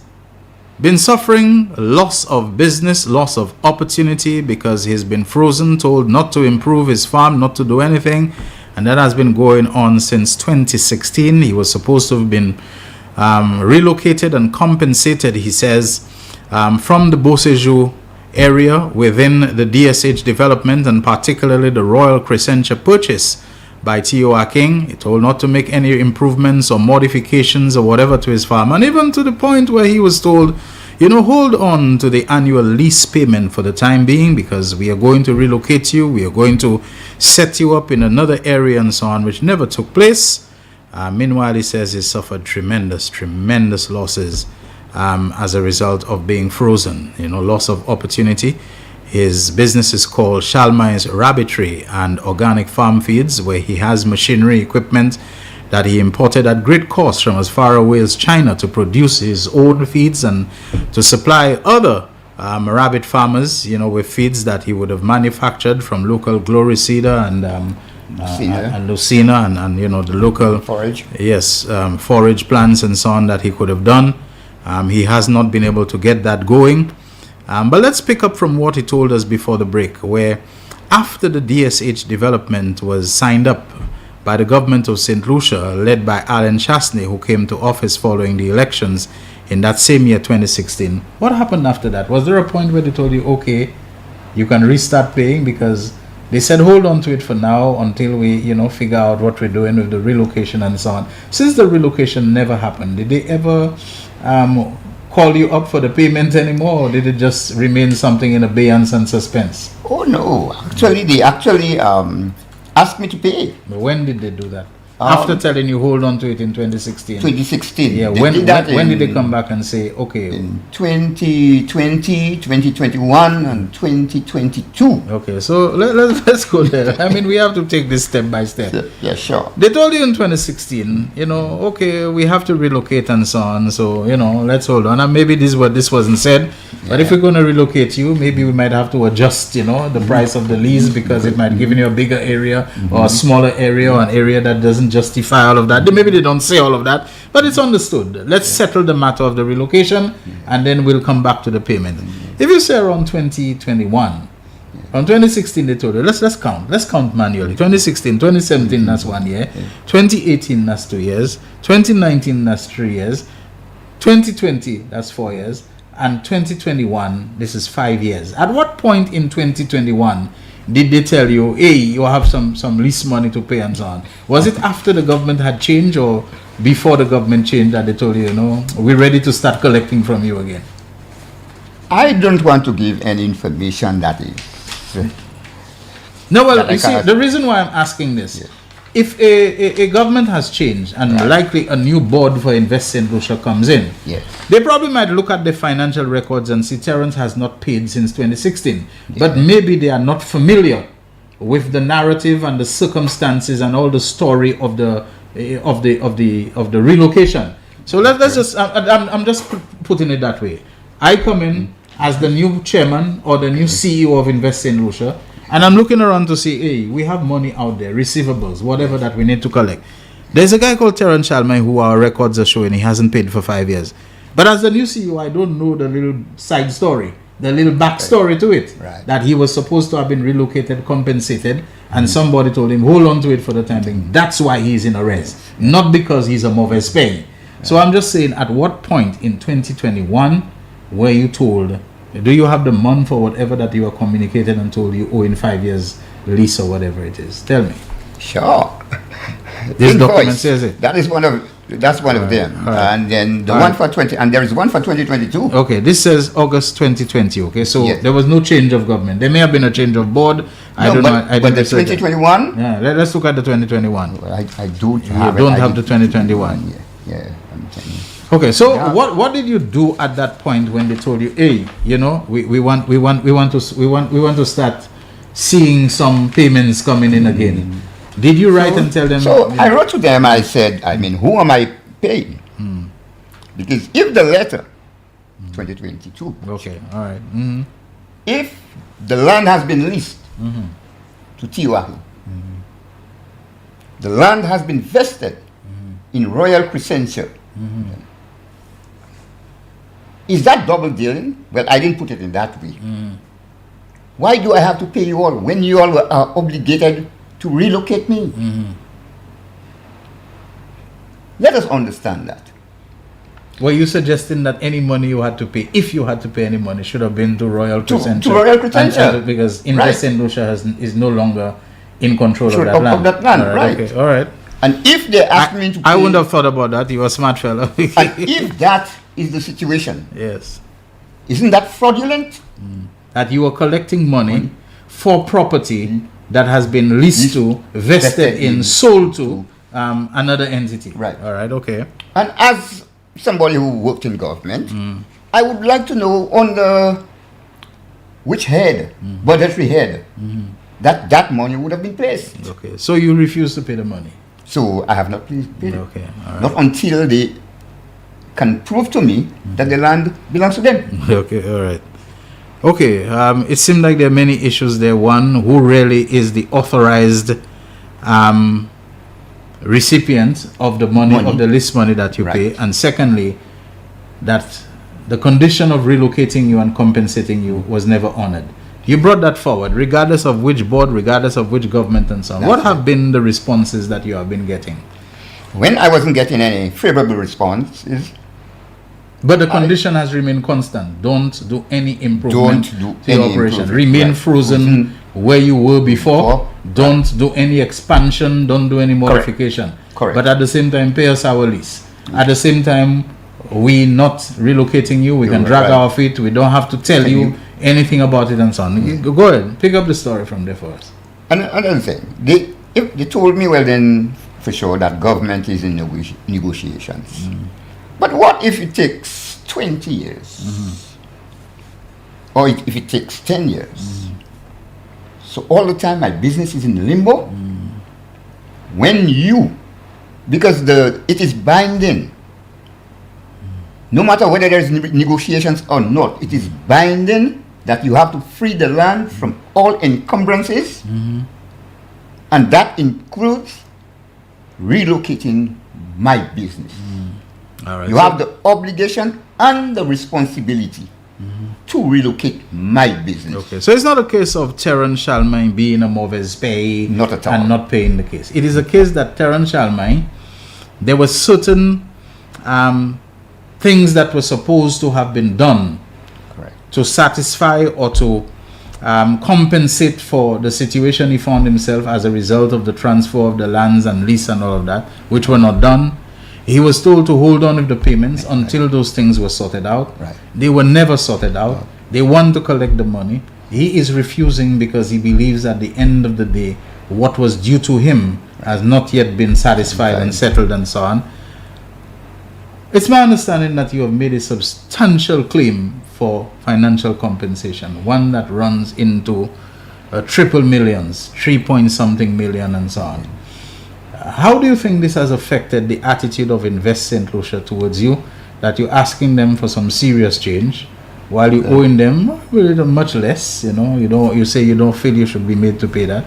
been suffering loss of business, loss of opportunity because he's been frozen, told not to improve his farm, not to do anything. And that has been going on since 2016. He was supposed to have been relocated and compensated, he says, from the Beausejour area within the DSH development, and particularly the Royal Crescentia purchase by T.O.R. King. He told not to make any improvements or modifications or whatever to his farm. And even to the point where he was told, hold on to the annual lease payment for the time being, because we are going to relocate you. We are going to set you up in another area and so on, which never took place. Meanwhile, he says he suffered tremendous losses as a result of being frozen, loss of opportunity. His business is called Shalmai's Rabbitry and Organic Farm Feeds, where he has machinery equipment that he imported at great cost from as far away as China to produce his own feeds and to supply other rabbit farmers, with feeds that he would have manufactured from local Glory Cedar and Lucina and the local forage. Yes, forage plants and so on that he could have done. He has not been able to get that going. But let's pick up from what he told us before the break, where after the DSH development was signed up by the government of St. Lucia, led by Alan Chasney, who came to office following the elections in that same year, 2016. What happened after that? Was there a point where they told you, okay, you can restart paying? Because they said, hold on to it for now until we, figure out what we're doing with the relocation and so on. Since the relocation never happened, did they ever call you up for the payment anymore, or did it just remain something in abeyance and suspense? Oh no, actually they asked me to pay. But when did they do that? After telling you hold on to it in 2016. 2016. Yeah, when did they come back and say, okay? In 2020, 2021 and 2022. Okay, so let's go there. I mean, we have to take this step by step. Yeah, sure. They told you in 2016, okay, we have to relocate and so on. So, let's hold on. And maybe this wasn't said. But if we're going to relocate you, maybe we might have to adjust, the price of the lease, because it might give you a bigger area or a smaller area or an area that doesn't justify all of that. Maybe they don't say all of that, but it's understood. Let's settle the matter of the relocation, and then we'll come back to the payment. If you say around 2021, from 2016 they told you, let's count manually. 2016, 2017, that's 1 year. 2018, that's 2 years. 2019, that's 3 years. 2020, that's 4 years. And 2021, this is 5 years. At what point in 2021 did they tell you, hey, you have some lease money to pay and so on? Was it after the government had changed or before the government changed that they told you, we're ready to start collecting from you again? I don't want to give any information that is... No, well, you see, the reason why I'm asking this, yes. If a government has changed and likely a new board for Invest St. Lucia comes in, yes. They probably might look at the financial records and see Terrence has not paid since 2016. But maybe they are not familiar with the narrative and the circumstances and all the story of the relocation. So let's just I'm just putting it that way. I come in as the new chairman or the new CEO of Invest St. Lucia, and I'm looking around to see, hey, we have money out there, receivables, whatever that we need to collect. There's a guy called Terran Shalmai who our records are showing he hasn't paid for 5 years. But as the new CEO, I don't know the little side story, the little backstory to it. Right. That he was supposed to have been relocated, compensated, and somebody told him, hold on to it for the time being. That's why he's in arrest, not because he's a mauvaise paye. So I'm just saying, at what point in 2021 were you told, do you have the month or whatever that you were communicated and told you owe in 5 years lease or whatever it is? Tell me. Sure. This document says it. That's one of them. Right. And then the one for 20, and there is one for 2022. Okay, this says August 2020. Okay, so there was no change of government. There may have been a change of board. I don't know. But the 2021? Yeah, let's look at the 2021. Well, I do have. You don't have the 2021. Yeah, I'm telling you. Okay, so what did you do at that point when they told you, hey, we want to start seeing some payments coming in again? Did you write and tell them? So I wrote to them. I said, I mean, who am I paying? Because if the letter, 2022. Okay, all right. If the land has been leased to Tiwahi, the land has been vested in Royal Crescentia. Is that double dealing? Well, I didn't put it in that way. Why do I have to pay you all when you all are obligated to relocate me? Let us understand that. Were you suggesting that any money you had to pay, if you had to pay any money, should have been to Royal Crescentia? To Royal Crescentia. Because Invest St. Lucia is no longer in control of that land. Of that land, All right. Okay, all right. And if they ask me to pay... I wouldn't have thought about that. You're a smart fellow. And if that is the situation, yes, isn't that fraudulent? that you are collecting money for property that has been leased to, vested in, sold to another entity. Right. All right, okay. And as somebody who worked in government, I would like to know under which head, budgetary head, that money would have been placed. Okay, so you refuse to pay the money? So I have not paid it. Okay, all right. Not until they can prove to me that the land belongs to them. Okay, all right. Okay, it seemed like there are many issues there. One, who really is the authorized recipient of the money, of the list money that you pay, and secondly, that the condition of relocating you and compensating you was never honored. You brought that forward, regardless of which board, regardless of which government and so on. What have been the responses that you have been getting? When I wasn't getting any favorable responses, but the condition has remained constant. Don't do any improvement to your operation. Remain frozen where you were before. Don't do any expansion. Don't do any modification. Correct. But at the same time, pay us our lease. At the same time, we not relocating you. We can drag our feet. We don't have to tell you anything about it and so on. Go ahead. Pick up the story from there for us. And another thing, they told me, well then, for sure, that government is in negotiations. But what if it takes 20 years? Or if it takes 10 years? So all the time my business is in limbo? When you, because it is binding, no matter whether there is negotiations or not, it is binding that you have to free the land from all encumbrances, and that includes relocating my business. All right. You have the obligation and the responsibility to relocate my business. Okay, so it's not a case of Terence Charlemagne being a mauvaise pay Not at all. and not paying the case. It is a case that Terence Charlemagne, there were certain things that were supposed to have been done to satisfy or to compensate for the situation he found himself as a result of the transfer of the lands and lease and all of that, which were not done. He was told to hold on with the payments until those things were sorted out. They were never sorted out. They want to collect the money. He is refusing because he believes at the end of the day, what was due to him has not yet been satisfied and settled and so on. It's my understanding that you have made a substantial claim for financial compensation, one that runs into triple millions, 3-point-something million and so on. How do you think this has affected the attitude of Invest St. Lucia towards you, that you're asking them for some serious change while you're owing them much less? You say you don't feel you should be made to pay that,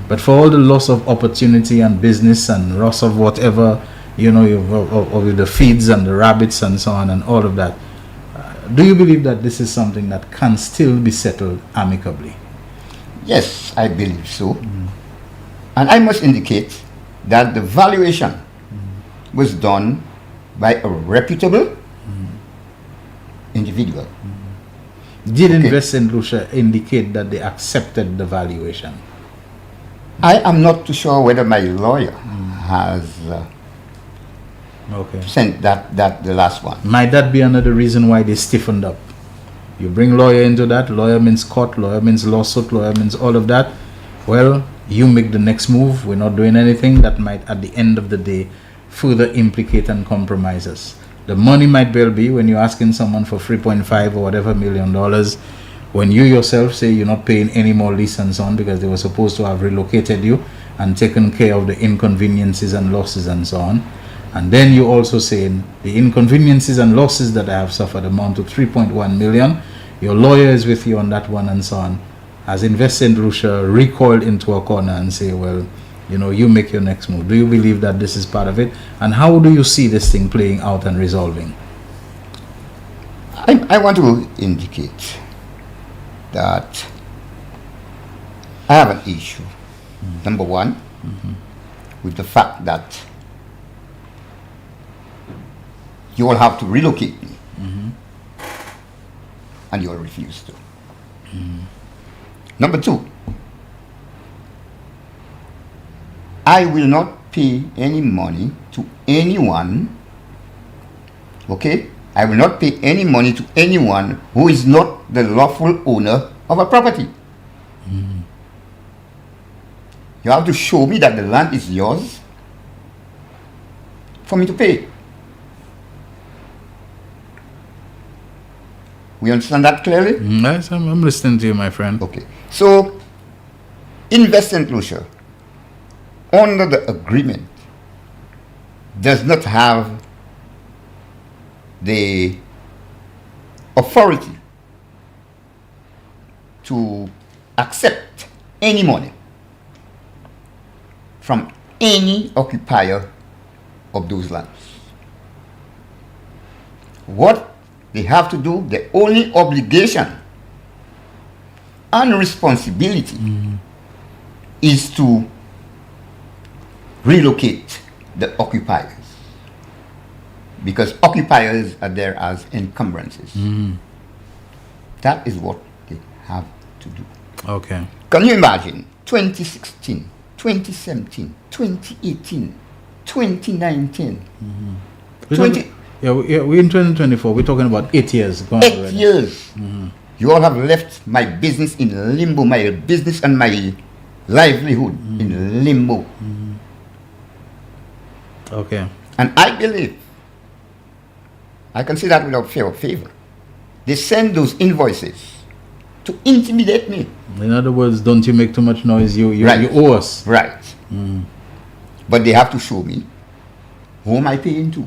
but for all the loss of opportunity and business and loss of whatever, of the feeds and the rabbits and so on and all of that, do you believe that this is something that can still be settled amicably? Yes, I believe so. And I must indicate that the valuation was done by a reputable individual. Did Invest St. Lucia indicate that they accepted the valuation? I am not too sure whether my lawyer has sent that the last one. Might that be another reason why they stiffened up? You bring lawyer into that. Lawyer means court, lawyer means lawsuit, lawyer means all of that. Well, you make the next move. We're not doing anything that might, at the end of the day, further implicate and compromise us. The money might well be when you're asking someone for 3.5 or whatever $1 million, when you yourself say you're not paying any more lease and so on because they were supposed to have relocated you, and taken care of the inconveniences and losses and so on. And then you're also saying the inconveniences and losses that I have suffered amount to 3.1 million. Your lawyer is with you on that one and so on. Has Invest St. Lucia recoiled into a corner and say, well, you know, you make your next move? Do you believe that this is part of it? And how do you see this thing playing out and resolving? I want to indicate that I have an issue. Number one, with the fact that you will have to relocate me, and you will refuse to. Number two, I will not pay any money to anyone, okay? I will not pay any money to anyone who is not the lawful owner of a property. You have to show me that the land is yours for me to pay. We understand that clearly? Yes, I'm listening to you, my friend. Okay. So, Invest St. Lucia, under the agreement, does not have the authority to accept any money from any occupier of those lands. What they have to do, the only obligation and responsibility is to relocate the occupiers, because occupiers are there as encumbrances. That is what they have to do. Okay. Can you imagine 2016, 2017, 2018, 2019, 20, we're in 2024. We're talking about 8 years. 8 years. You all have left my business in limbo, my business and my livelihood in limbo. Okay. And I believe, I can say that without fear or favor, they send those invoices to intimidate me. In other words, don't you make too much noise, you owe us. Right. But they have to show me who am I paying to.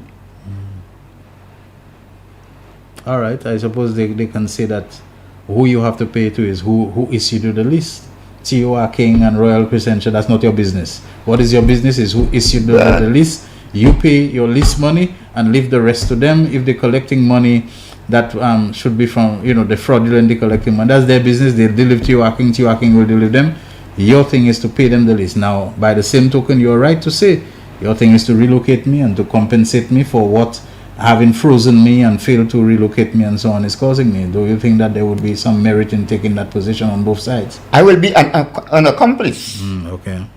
All right. I suppose they can say that who you have to pay to is who issued you the list. TOR King and Royal Crescentia, that's not your business. What is your business is who issued the list. You pay your list money and leave the rest to them. If they're collecting money that should be from, the fraudulently collecting money, that's their business. They deliver TOR King will deliver them. Your thing is to pay them the list. Now, by the same token, you're right to say your thing is to relocate me and to compensate me for what having frozen me and failed to relocate me and so on is causing me. Do you think that there would be some merit in taking that position on both sides? I will be an accomplice okay.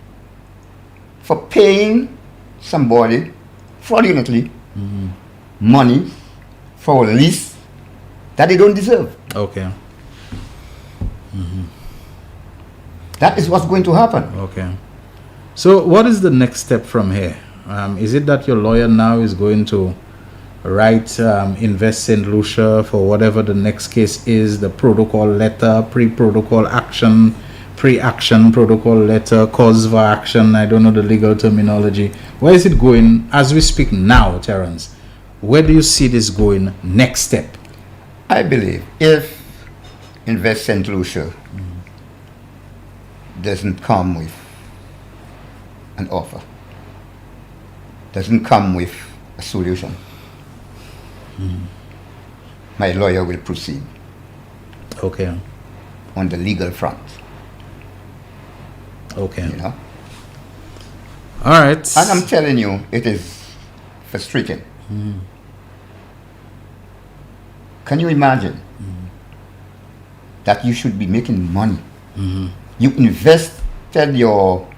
for paying somebody fraudulently money for a lease that they don't deserve. Okay. That is what's going to happen. Okay. So what is the next step from here? Is it that your lawyer now is going to write Invest St. Lucia for whatever the next case is, the protocol letter, pre-protocol action, pre-action protocol letter, cause for action? I don't know the legal terminology. Where is it going as we speak now, Terence? Where do you see this going next step? I believe if Invest St. Lucia doesn't come with an offer, doesn't come with a solution, my lawyer will proceed. Okay. On the legal front. Okay. All right. And I'm telling you, it is frustrating. Can you imagine that you should be making money? You invested your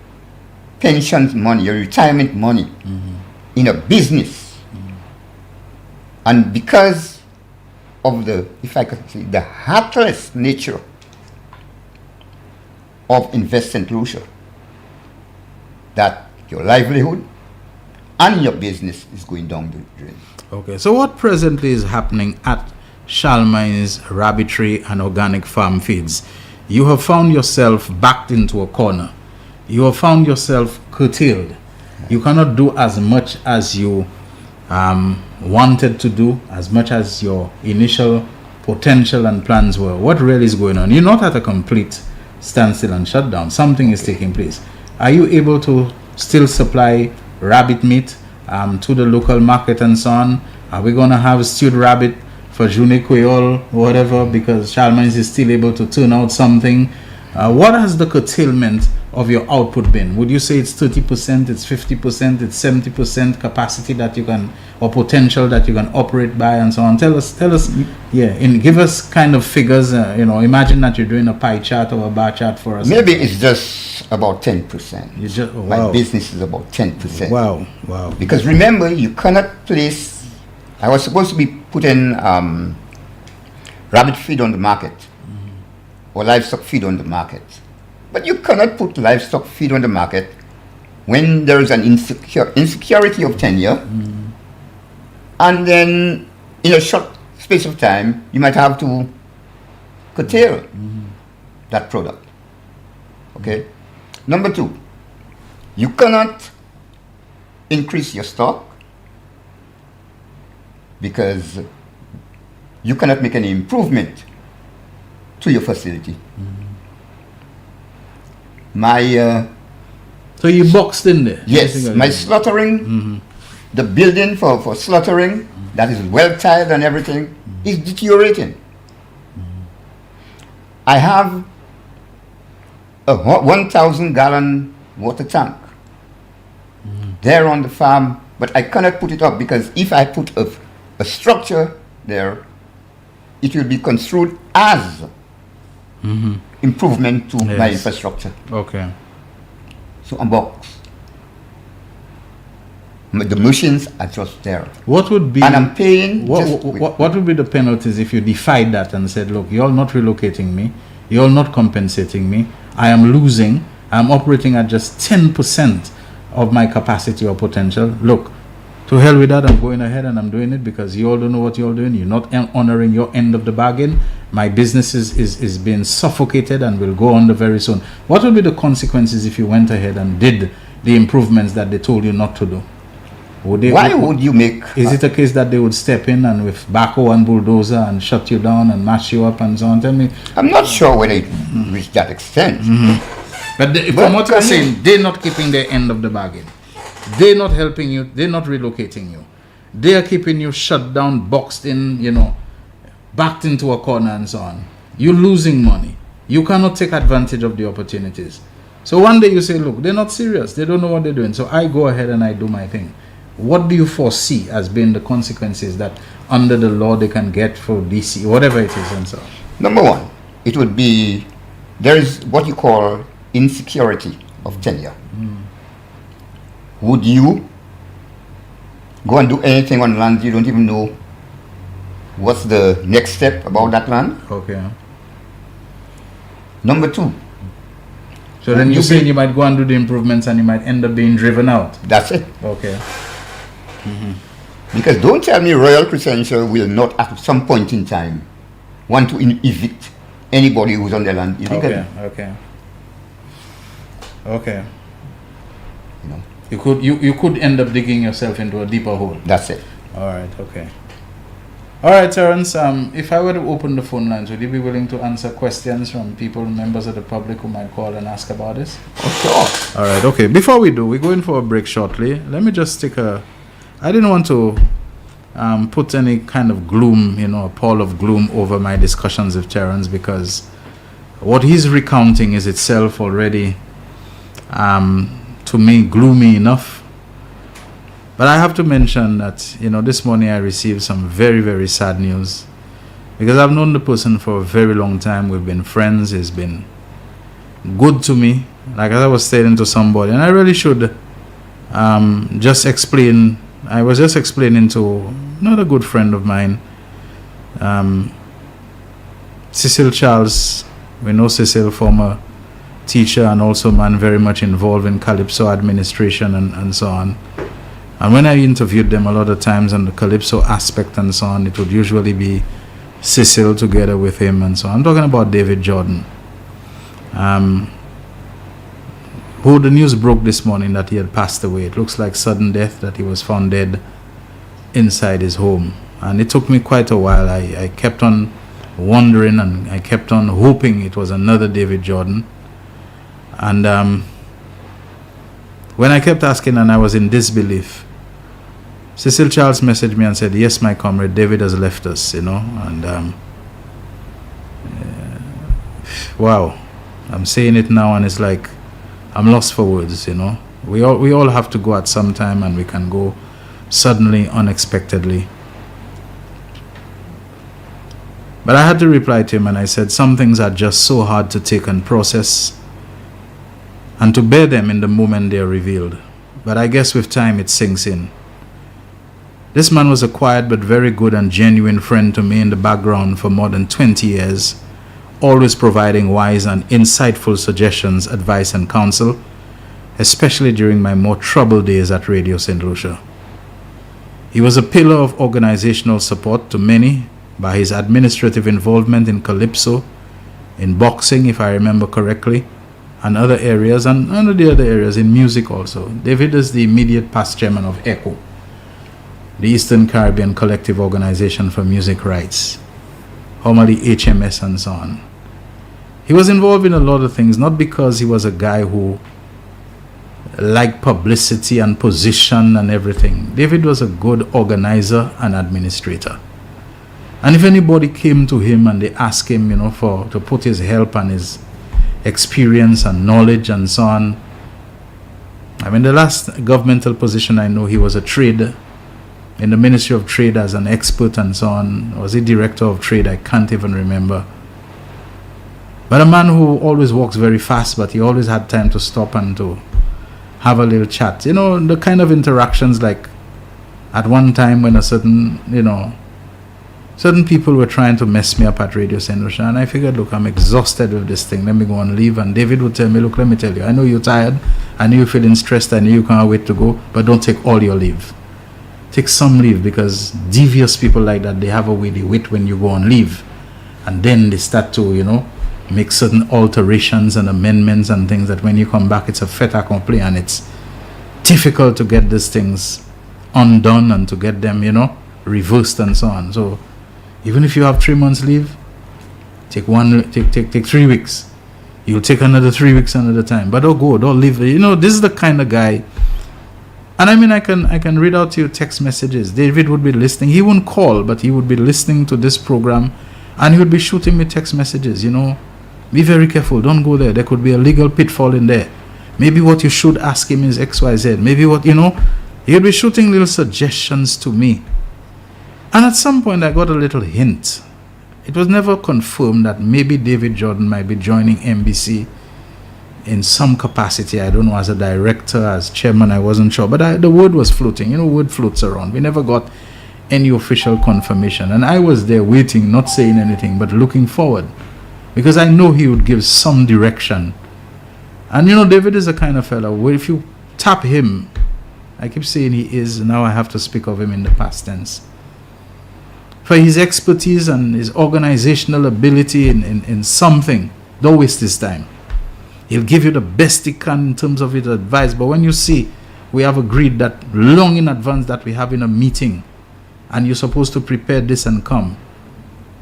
pension money, your retirement money in a business. And because of the, if I could say, the heartless nature of Invest St. Lucia, that your livelihood and your business is going down the drain. Okay, so what presently is happening at Shalmine's Rabbitry and Organic Farm Feeds? You have found yourself backed into a corner. you have found yourself curtailed. You cannot do as much as you wanted to do, as much as your initial potential and plans were. What really is going on? You're not at a complete standstill and shutdown. Something is taking place. Are you able to still supply rabbit meat to the local market and so on? Are we going to have stewed rabbit for Journée Creole, whatever, because Charlemagne is still able to turn out something? What has the curtailment of your output been? Would you say it's 30%, it's 50%, it's 70% capacity that you can, or potential that you can operate by and so on? Tell us, and give us kind of figures. Imagine that you're doing a pie chart or a bar chart for us. Maybe it's just about 10%. Wow. My business is about 10%. Wow. Because remember, you cannot place. I was supposed to be putting rabbit feed on the market, or livestock feed on the market. But you cannot put livestock feed on the market when there is an insecurity of tenure, and then in a short space of time, you might have to curtail that product. Okay? Number two, you cannot increase your stock because you cannot make any improvement to your facility. So you boxed in there? Yes, my slaughtering, the building for slaughtering, that is well tiled and everything, is deteriorating. I have a 1,000 gallon water tank there on the farm, but I cannot put it up because if I put a structure there, it will be construed as improvement to my infrastructure. Okay. So I'm boxed. The machines are just there. What would be? And I'm paying. What would be the penalties if you defied that and said, "Look, you're not relocating me, you're not compensating me. I am losing. I'm operating at just 10% of my capacity or potential. Look, to hell with that. I'm going ahead and I'm doing it because you all don't know what you're doing. You're not honoring your end of the bargain. My business is being suffocated and will go under very soon." What would be the consequences if you went ahead and did the improvements that they told you not to do? Would you make? Is it a case that they would step in and with backhoe and bulldozer and shut you down and mash you up and so on? Tell me. I'm not sure whether it reached that extent. But from what you're saying, they're not keeping their end of the bargain. They're not helping you. They're not relocating you. They are keeping you shut down, boxed in, backed into a corner and so on. You're losing money. You cannot take advantage of the opportunities. So one day you say, look, they're not serious. They don't know what they're doing. So I go ahead and I do my thing. What do you foresee as being the consequences that under the law they can get for DC, whatever it is and so on? Number one, it would be, there is what you call insecurity of tenure. Would you go and do anything on land you don't even know what's the next step about that land? Okay. Number two. So then you're saying you might go and do the improvements and you might end up being driven out? That's it. Okay. Because don't tell me Royal Crescentia will not at some point in time want to evict anybody who's on their land. Okay. You could end up digging yourself into a deeper hole. That's it. All right. Okay. All right, Terence. If I were to open the phone lines, would you be willing to answer questions from people, members of the public who might call and ask about this? Oh, sure. All right. Okay. Before we do, we're going for a break shortly. Let me just stick I didn't want to put any kind of gloom, a pall of gloom over my discussions with Terence, because what he's recounting is itself already, to me, gloomy enough. But I have to mention that, this morning I received some very, very sad news, because I've known the person for a very long time. We've been friends. He's been good to me, like I was saying to somebody, and I really should just explain. I was just explaining to another good friend of mine, Cecil Charles. We know Cecil, former teacher and also man very much involved in Calypso administration and so on. And when I interviewed them a lot of times on the Calypso aspect and so on, it would usually be Cecil together with him and so on. I'm talking about David Jordan, who the news broke this morning that he had passed away. It looks like sudden death, that he was found dead inside his home. And it took me quite a while. I kept on wondering, and I kept on hoping it was another David Jordan. And when I kept asking and I was in disbelief, Cecil Charles messaged me and said, yes, my comrade, David has left us, and wow, I'm saying it now and it's like I'm lost for words. We all have to go at some time, and we can go suddenly, unexpectedly. But I had to reply to him, and I said some things are just so hard to take and process and to bear them in the moment they are revealed. But I guess with time it sinks in. This man was a quiet but very good and genuine friend to me in the background for more than 20 years, always providing wise and insightful suggestions, advice and counsel, especially during my more troubled days at Radio St. Lucia. He was a pillar of organizational support to many by his administrative involvement in Calypso, in boxing, if I remember correctly, and other areas, and the other areas in music also. David is the immediate past chairman of ECHO, the Eastern Caribbean Collective Organization for Music Rights, formerly HMS and so on. He was involved in a lot of things, not because he was a guy who liked publicity and position and everything. David was a good organizer and administrator. And if anybody came to him and they asked him, to put his help and his experience and knowledge and so on. I mean, the last governmental position I know, he was a trade in the Ministry of Trade as an expert and so on. Was he director of trade? I can't even remember. But a man who always walks very fast, but he always had time to stop and to have a little chat. The kind of interactions, like at one time when a certain people were trying to mess me up at Radio St. Lucia, and I figured, look, I'm exhausted with this thing. Let me go and leave. And David would tell me, look, let me tell you, I know you're tired. I know you're feeling stressed. I know you can't wait to go, but don't take all your leave. Take some leave, because devious people like that, they have a way they wait when you go on leave. And then they start to, make certain alterations and amendments and things that when you come back, it's a fait accompli, and it's difficult to get these things undone and to get them, reversed and so on. So even if you have 3 months leave, take 3 weeks. You'll take another 3 weeks another time. But don't go, don't leave. This is the kind of guy. And I mean, I can read out to you text messages. David would be listening. He wouldn't call, but he would be listening to this program, and he would be shooting me text messages. Be very careful. Don't go there. There could be a legal pitfall in there. Maybe what you should ask him is XYZ. Maybe what, he'd be shooting little suggestions to me. And at some point, I got a little hint. It was never confirmed that maybe David Jordan might be joining NBC in some capacity. I don't know, as a director, as chairman, I wasn't sure. But the word was floating. Word floats around. We never got any official confirmation. And I was there waiting, not saying anything, but looking forward, because I know he would give some direction. And David is the kind of fellow where if you tap him, I keep saying he is, now I have to speak of him in the past tense, for his expertise and his organizational ability in something, don't waste his time. He'll give you the best he can in terms of his advice. But when you see we have agreed that long in advance that we have in a meeting, and you're supposed to prepare this and come,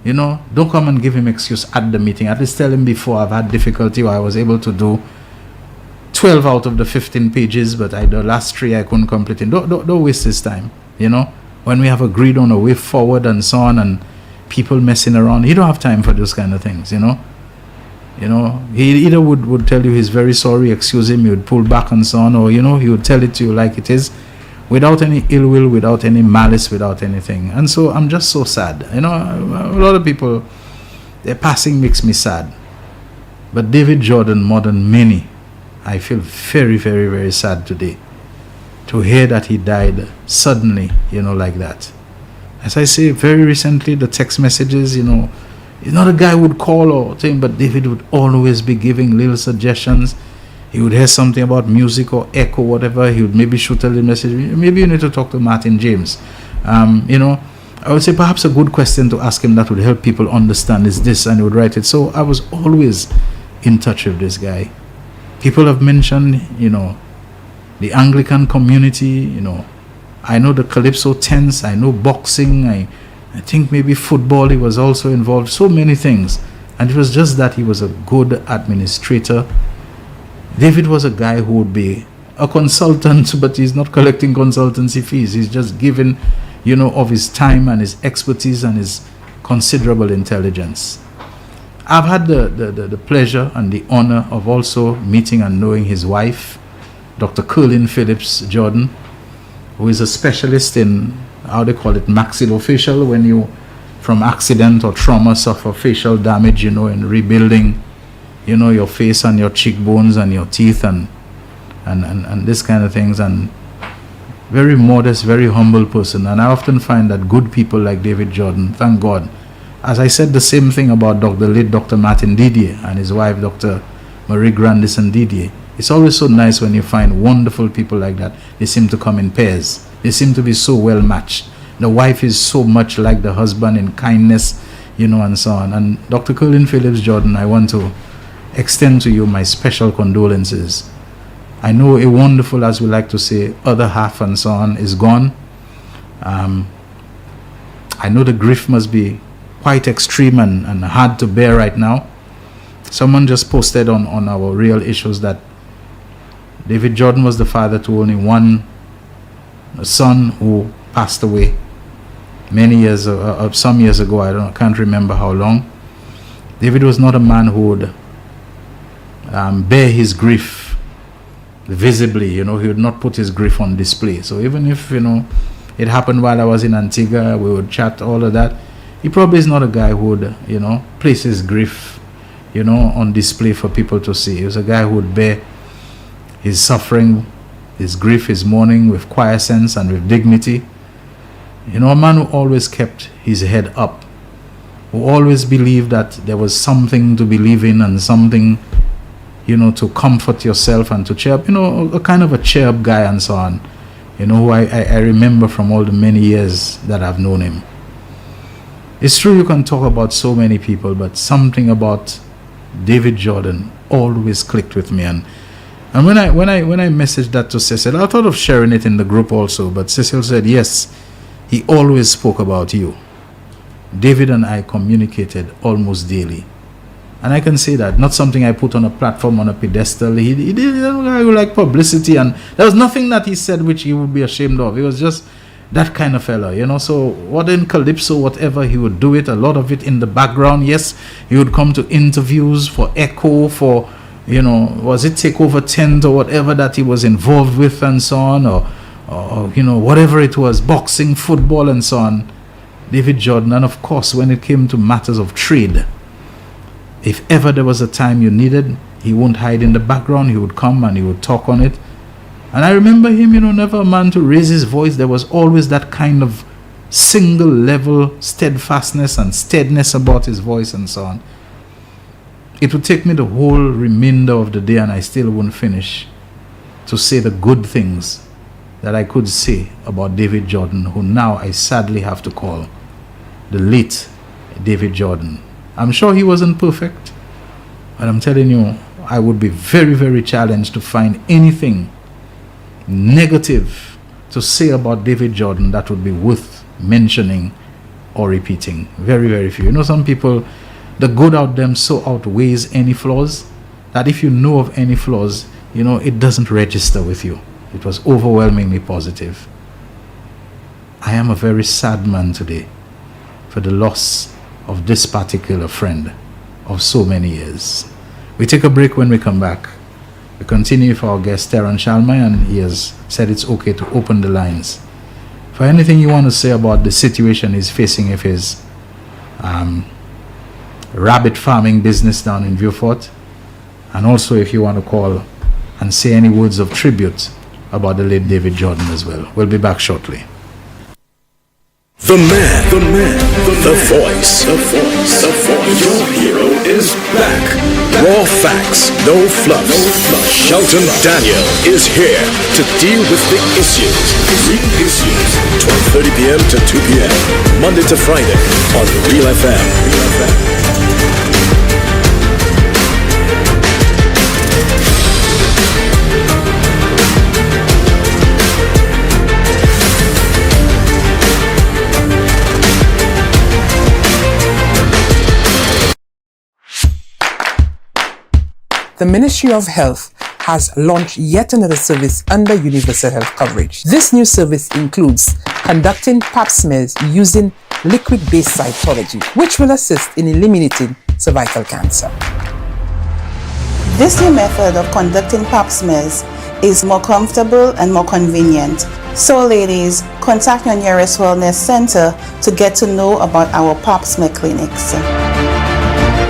don't come and give him excuse at the meeting. At least tell him before, I've had difficulty, or I was able to do 12 out of the 15 pages, but the last 3 I couldn't complete it. Don't waste his time. When we have agreed on a way forward and so on, and people messing around, he don't have time for those kind of things. He either would tell you he's very sorry, excuse him, he would pull back and so on, or he would tell it to you like it is, without any ill will, without any malice, without anything. And so I'm just so sad. A lot of people, their passing makes me sad. But David Jordan, more than many, I feel very, very, very sad today to hear that he died suddenly, like that. As I say, very recently, the text messages, he's not a guy who would call or thing, but David would always be giving little suggestions. He would hear something about music or echo, whatever. He would maybe shoot a little message. Maybe you need to talk to Martin James. I would say perhaps a good question to ask him that would help people understand is this, and he would write it. So I was always in touch with this guy. People have mentioned, the Anglican community, I know the Calypso tents, I know boxing, I think maybe football, he was also involved, so many things. And it was just that he was a good administrator. David was a guy who would be a consultant, but he's not collecting consultancy fees. He's just giving, of his time and his expertise and his considerable intelligence. I've had the pleasure and the honor of also meeting and knowing his wife, Dr. Colin Phillips Jordan, who is a specialist in, how they call it, maxillofacial, when you, from accident or trauma, suffer facial damage, in rebuilding, your face and your cheekbones and your teeth and this kind of things. And very modest, very humble person. And I often find that good people like David Jordan, thank God. As I said the same thing about late Dr. Martin Didier and his wife, Dr. Marie Grandison Didier. It's always so nice when you find wonderful people like that. They seem to come in pairs. They seem to be so well matched. The wife is so much like the husband in kindness, and so on. And Dr. Colin Phillips Jordan, I want to extend to you my special condolences. I know a wonderful, as we like to say, other half and so on is gone. I know the grief must be quite extreme and hard to bear right now. Someone just posted on our Real Issues that David Jordan was the father to only one son who passed away many years, some years ago. I can't remember how long. David was not a man who would bear his grief visibly. He would not put his grief on display. So even if it happened while I was in Antigua, we would chat, all of that. He probably is not a guy who would, place his grief, on display for people to see. He was a guy who would bear his suffering, his grief, his mourning with quiescence and with dignity. A man who always kept his head up, who always believed that there was something to believe in and something, to comfort yourself and to cheer up, a kind of a cheer up guy and so on, who I remember from all the many years that I've known him. It's true you can talk about so many people, but something about David Jordan always clicked with me. And when I messaged that to Cecil, I thought of sharing it in the group also, but Cecil said, yes, he always spoke about you. David and I communicated almost daily. And I can say that, not something I put on a platform, on a pedestal. He did like publicity, and there was nothing that he said which he would be ashamed of. He was just that kind of fella, So what in Calypso, whatever, he would do it, a lot of it in the background. Yes, he would come to interviews for Echo, for, was it Takeover Tent or whatever that he was involved with and so on, or whatever it was, boxing, football and so on. David Jordan, and of course, when it came to matters of trade, if ever there was a time you needed, he wouldn't hide in the background. He would come and he would talk on it. And I remember him, never a man to raise his voice. There was always that kind of single level steadfastness and steadiness about his voice and so on. It would take me the whole remainder of the day and I still wouldn't finish to say the good things that I could say about David Jordan, who now I sadly have to call the late David Jordan. I'm sure he wasn't perfect, but I'm telling you, I would be very, very challenged to find anything negative to say about David Jordan that would be worth mentioning or repeating. Very, very few. Some people, the good out them so outweighs any flaws that if you know of any flaws, it doesn't register with you. It was overwhelmingly positive. I am a very sad man today for the loss of this particular friend of so many years. We take a break. When we come back, we continue with our guest Teron Shalmai, and he has said it's okay to open the lines for anything you want to say about the situation he's facing with his rabbit farming business down in Vieux-Fort, and also if you want to call and say any words of tribute about the late David Jordan as well. We'll be back shortly. The voice. Your hero is back. Raw facts, no fluff. Shelton Daniel is here to deal with the issues. Real issues. 12:30 p.m. to 2 p.m. Monday to Friday on Real FM. the Ministry of Health has launched yet another service under universal health coverage. This new service includes conducting pap smears using liquid-based cytology, which will assist in eliminating cervical cancer. This new method of conducting pap smears is more comfortable and more convenient. So ladies, contact your nearest wellness center to get to know about our pap smear clinics.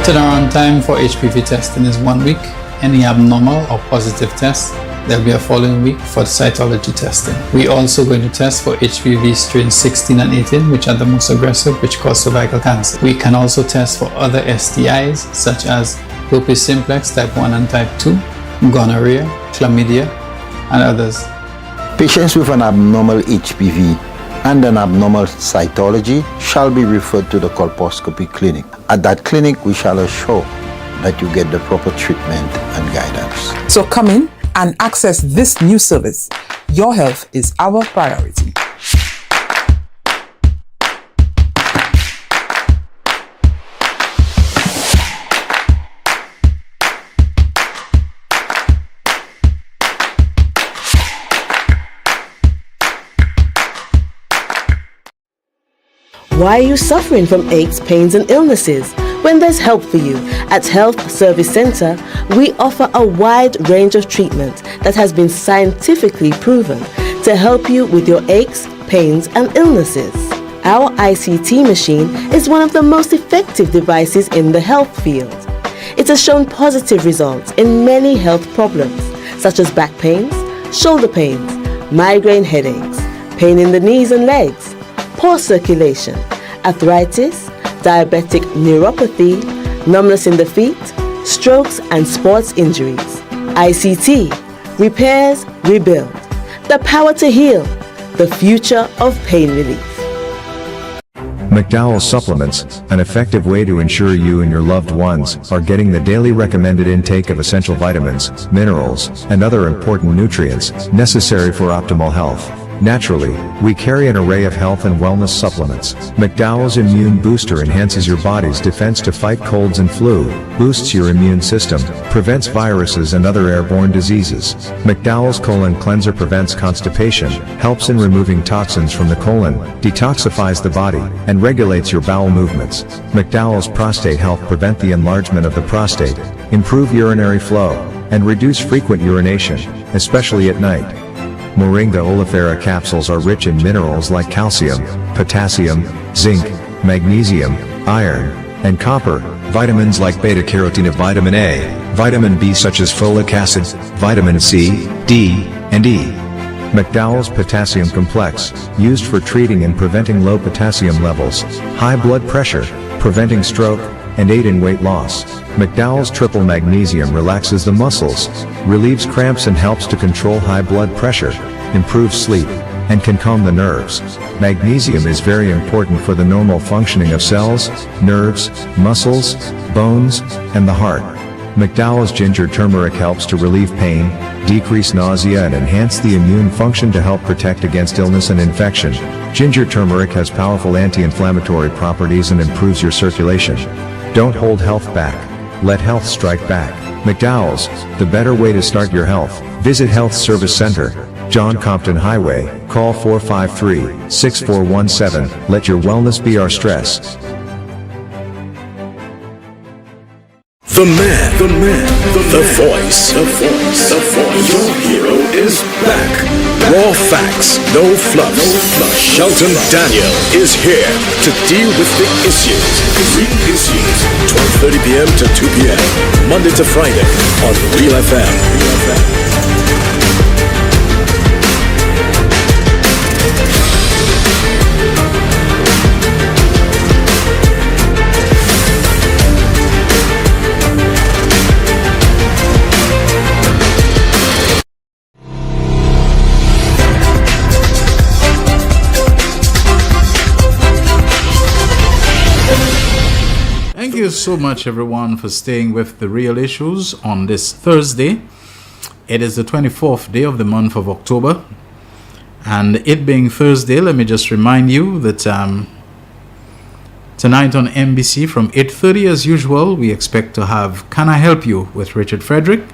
Turnaround time for HPV testing is 1 week. Any abnormal or positive test, there'll be a following week for the cytology testing. We're also going to test for HPV strains 16 and 18, which are the most aggressive, which cause cervical cancer. We can also test for other STIs, such as herpes simplex type 1 and type 2, gonorrhea, chlamydia, and others. Patients with an abnormal HPV and an abnormal cytology shall be referred to the colposcopy clinic. At that clinic, we shall assure that you get the proper treatment and guidance. So come in and access this new service. Your health is our priority. Why are you suffering from aches, pains, and illnesses? When there's help for you. At Health Service Center, we offer a wide range of treatment that has been scientifically proven to help you with your aches, pains, and illnesses. Our ICT machine is one of the most effective devices in the health field. It has shown positive results in many health problems, such as back pains, shoulder pains, migraine headaches, pain in the knees and legs, poor circulation, arthritis, diabetic neuropathy, numbness in the feet, strokes and sports injuries. ICT, repairs, rebuild. The power to heal, the future of pain relief. McDowell Supplements, an effective way to ensure you and your loved ones are getting the daily recommended intake of essential vitamins, minerals, and other important nutrients necessary for optimal health. Naturally, we carry an array of health and wellness supplements. McDowell's Immune Booster enhances your body's defense to fight colds and flu, boosts your immune system, prevents viruses and other airborne diseases. McDowell's Colon Cleanser prevents constipation, helps in removing toxins from the colon, detoxifies the body, and regulates your bowel movements. McDowell's Prostate Health prevent the enlargement of the prostate, improve urinary flow, and reduce frequent urination, especially at night. Moringa oleifera capsules are rich in minerals like calcium, potassium, zinc, magnesium, iron, and copper, vitamins like beta-carotene of vitamin A, vitamin B such as folic acid, vitamin C, D, and E. McDowell's Potassium Complex, used for treating and preventing low potassium levels, high blood pressure, preventing stroke, and aid in weight loss. McDowell's Triple Magnesium relaxes the muscles, relieves cramps and helps to control high blood pressure, improves sleep, and can calm the nerves. Magnesium is very important for the normal functioning of cells, nerves, muscles, bones, and the heart. McDowell's Ginger Turmeric helps to relieve pain, decrease nausea and enhance the immune function to help protect against illness and infection. Ginger turmeric has powerful anti-inflammatory properties and improves your circulation. Don't hold health back. Let health strike back. McDowell's, the better way to start your health. Visit Health Service Center, John Compton Highway, call 453-6417. Let your wellness be our stress. The man, the voice. Your hero is back. Raw facts, no fluff. Shelton Daniel is here to deal with the issues. Real issues. 12:30 p.m. to 2 p.m. Monday to Friday on Real FM. Thank you so much, everyone, for staying with the Real Issues on this Thursday. It is the 24th day of the month of October. And it being Thursday, let me just remind you that Tonight on NBC from 8:30 as usual, we expect to have Can I Help You with Richard Frederick,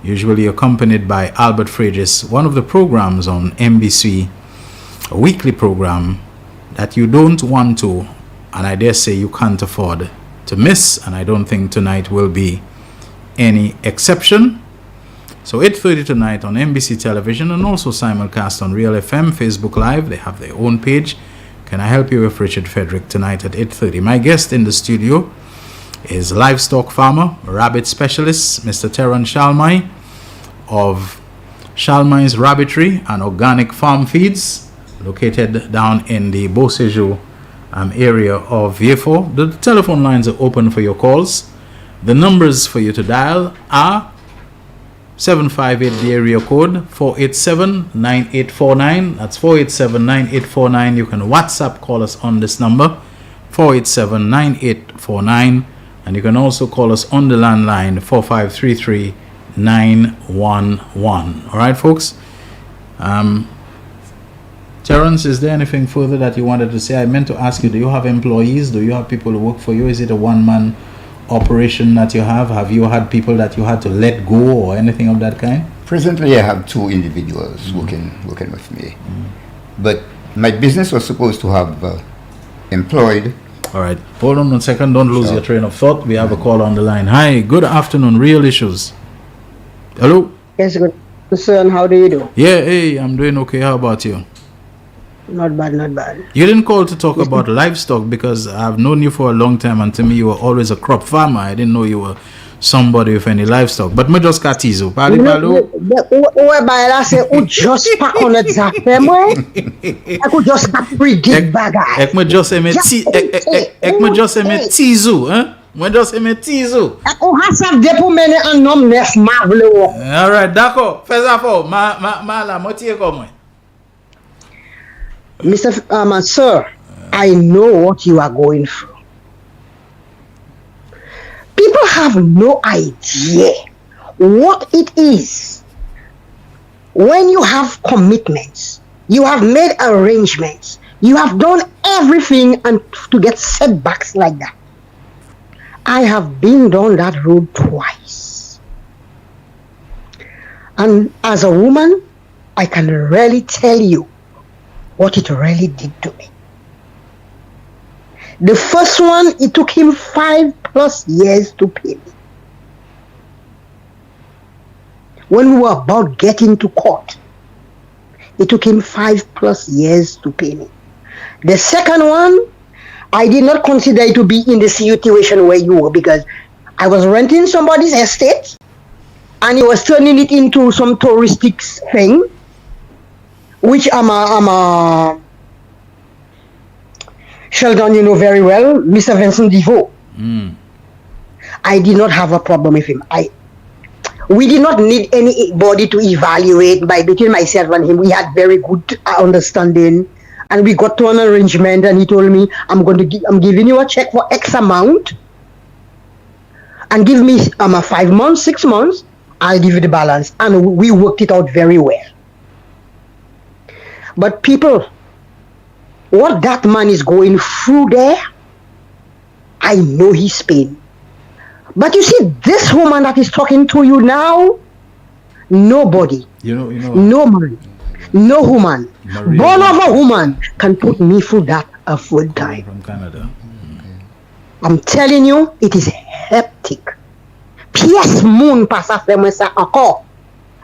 usually accompanied by Albert Fregis, one of the programs on NBC, a weekly program that you don't want to, and I dare say you can't afford to miss, and I don't think tonight will be any exception. So 8:30 tonight on NBC television and also simulcast on Real FM, Facebook Live. They have their own page. Can I Help You with Richard Frederick tonight at 8:30? My guest in the studio is livestock farmer, rabbit specialist, Mr. Teron Shalmai of Shalmai's Rabbitry and Organic Farm Feeds, located down in the Beausejour area of Vieux-Fort. The telephone lines are open for your calls. The numbers for you to dial are 758, the area code 487-9849. That's 487-9849. You can WhatsApp call us on this number 487-9849, and you can also call us on the landline 4533-911. All right, folks. Terence, is there anything further that you wanted to say? I meant to ask you, do you have employees? Do you have people who work for you? Is it a one-man operation that you have? Have you had people that you had to let go or anything of that kind? Presently, I have 2 individuals working with me. But my business was supposed to have employed. All right. Hold on 1 second. Don't lose your train of thought. We have a call on the line. Hi. Good afternoon. Real Issues. Hello? Yes, good. Son, how do you do? Yeah, hey, I'm doing okay. How about you? Not bad, not bad. You didn't call to talk about livestock because I've known you for a long time, and to me you were always a crop farmer. I didn't know you were somebody with any livestock. But me just got you. Pali palo. I say, just pack on the zap, I could just predict bagay. Ek me just eme tizu, hein? Me just eme tizu. Ako hasap depo mene an nom nef mavle wo. All right, d'accord. Fais ça for. Ma la moitié comme. Mr. Sir, I know what you are going through. People have no idea what it is when you have commitments, you have made arrangements, you have done everything, and to get setbacks like that. I have been down that road twice. And as a woman, I can really tell you what it really did to me. The first one, it took him 5+ years to pay me. When we were about getting to court, it took him 5+ years to pay me. The second one, I did not consider it to be in the situation where you were, because I was renting somebody's estate and he was turning it into some touristic thing, which I'm a Shelton, you know very well, Mr. Vincent Defoe. I did not have a problem with him. We did not need anybody to evaluate between myself and him. We had very good understanding, and we got to an arrangement. And he told me, I'm giving you a check for X amount, and give me 5 months, 6 months. I'll give you the balance, and we worked it out very well. But people, what that man is going through there, I know his pain. But you see, this woman that is talking to you now, nobody, no man, no woman, born of a woman can put me through that a full time. From Canada. I'm telling you, it is hectic. P.S. Moon passa femesa encore.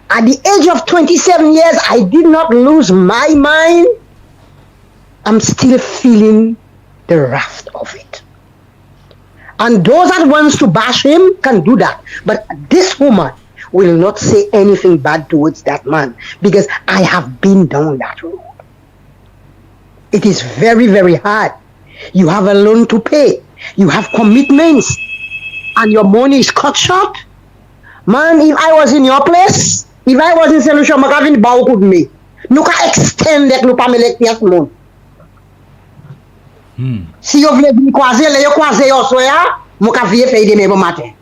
At the age of 27 years, I did not lose my mind. I'm still feeling the wrath of it. And those that wants to bash him can do that. But this woman will not say anything bad towards that man, because I have been down that road. It is very, very hard. You have a loan to pay. You have commitments. And your money is cut short. Man, if I was in your place, if I was in solution, I would bow with me. You can extend that no pamelek pias mon. Si you voulez me croiser, le croiser also ya, mo ka vie fay de me bon matin.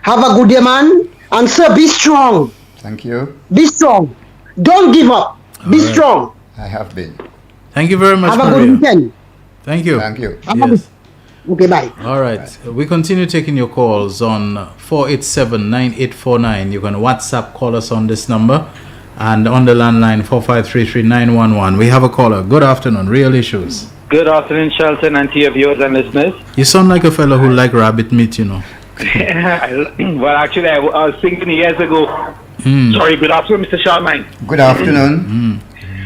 Have a good day, man, and sir, be strong. Thank you. Be strong. Don't give up. Be strong. I have been. Thank you very much, Have a good weekend. Thank you. Thank you. Yes. Okay, bye. All right. We continue taking your calls on 487-9849. You can WhatsApp call us on this number, and on the landline 4533-911. We have a caller. Good afternoon. Real Issues. Good afternoon, Shelton, and to your viewers and listeners. You sound like a fellow who like rabbit meat, you know. Well, actually, I was thinking years ago. Sorry, good afternoon, Mr. Charlemagne. Good afternoon.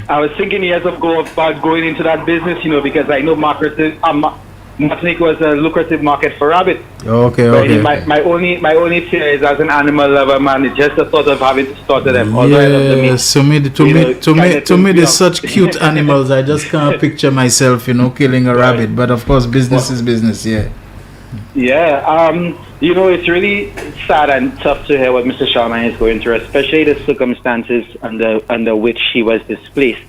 I was thinking years ago about going into that business, because I know Martinique was a lucrative market for rabbit. Okay. My only fear is, as an animal lover, man, it's just the thought of having to slaughter them. Yes, to me, they're such cute animals. I just can't picture myself, killing a rabbit. But of course, business is business. Yeah. Yeah. It's really sad and tough to hear what Mr. Charlemagne is going through, especially the circumstances under which he was displaced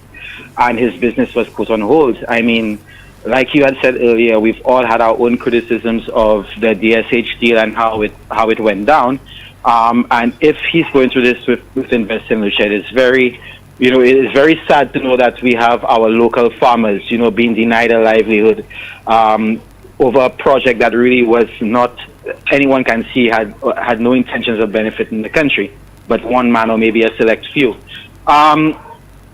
and his business was put on hold. I mean, like you had said earlier, we've all had our own criticisms of the DSH deal and how it went down. And if he's going through this with Invest in Lucia, it is very sad to know that we have our local farmers, being denied a livelihood over a project that really was not, anyone can see, had no intentions of benefiting the country, but one man or maybe a select few.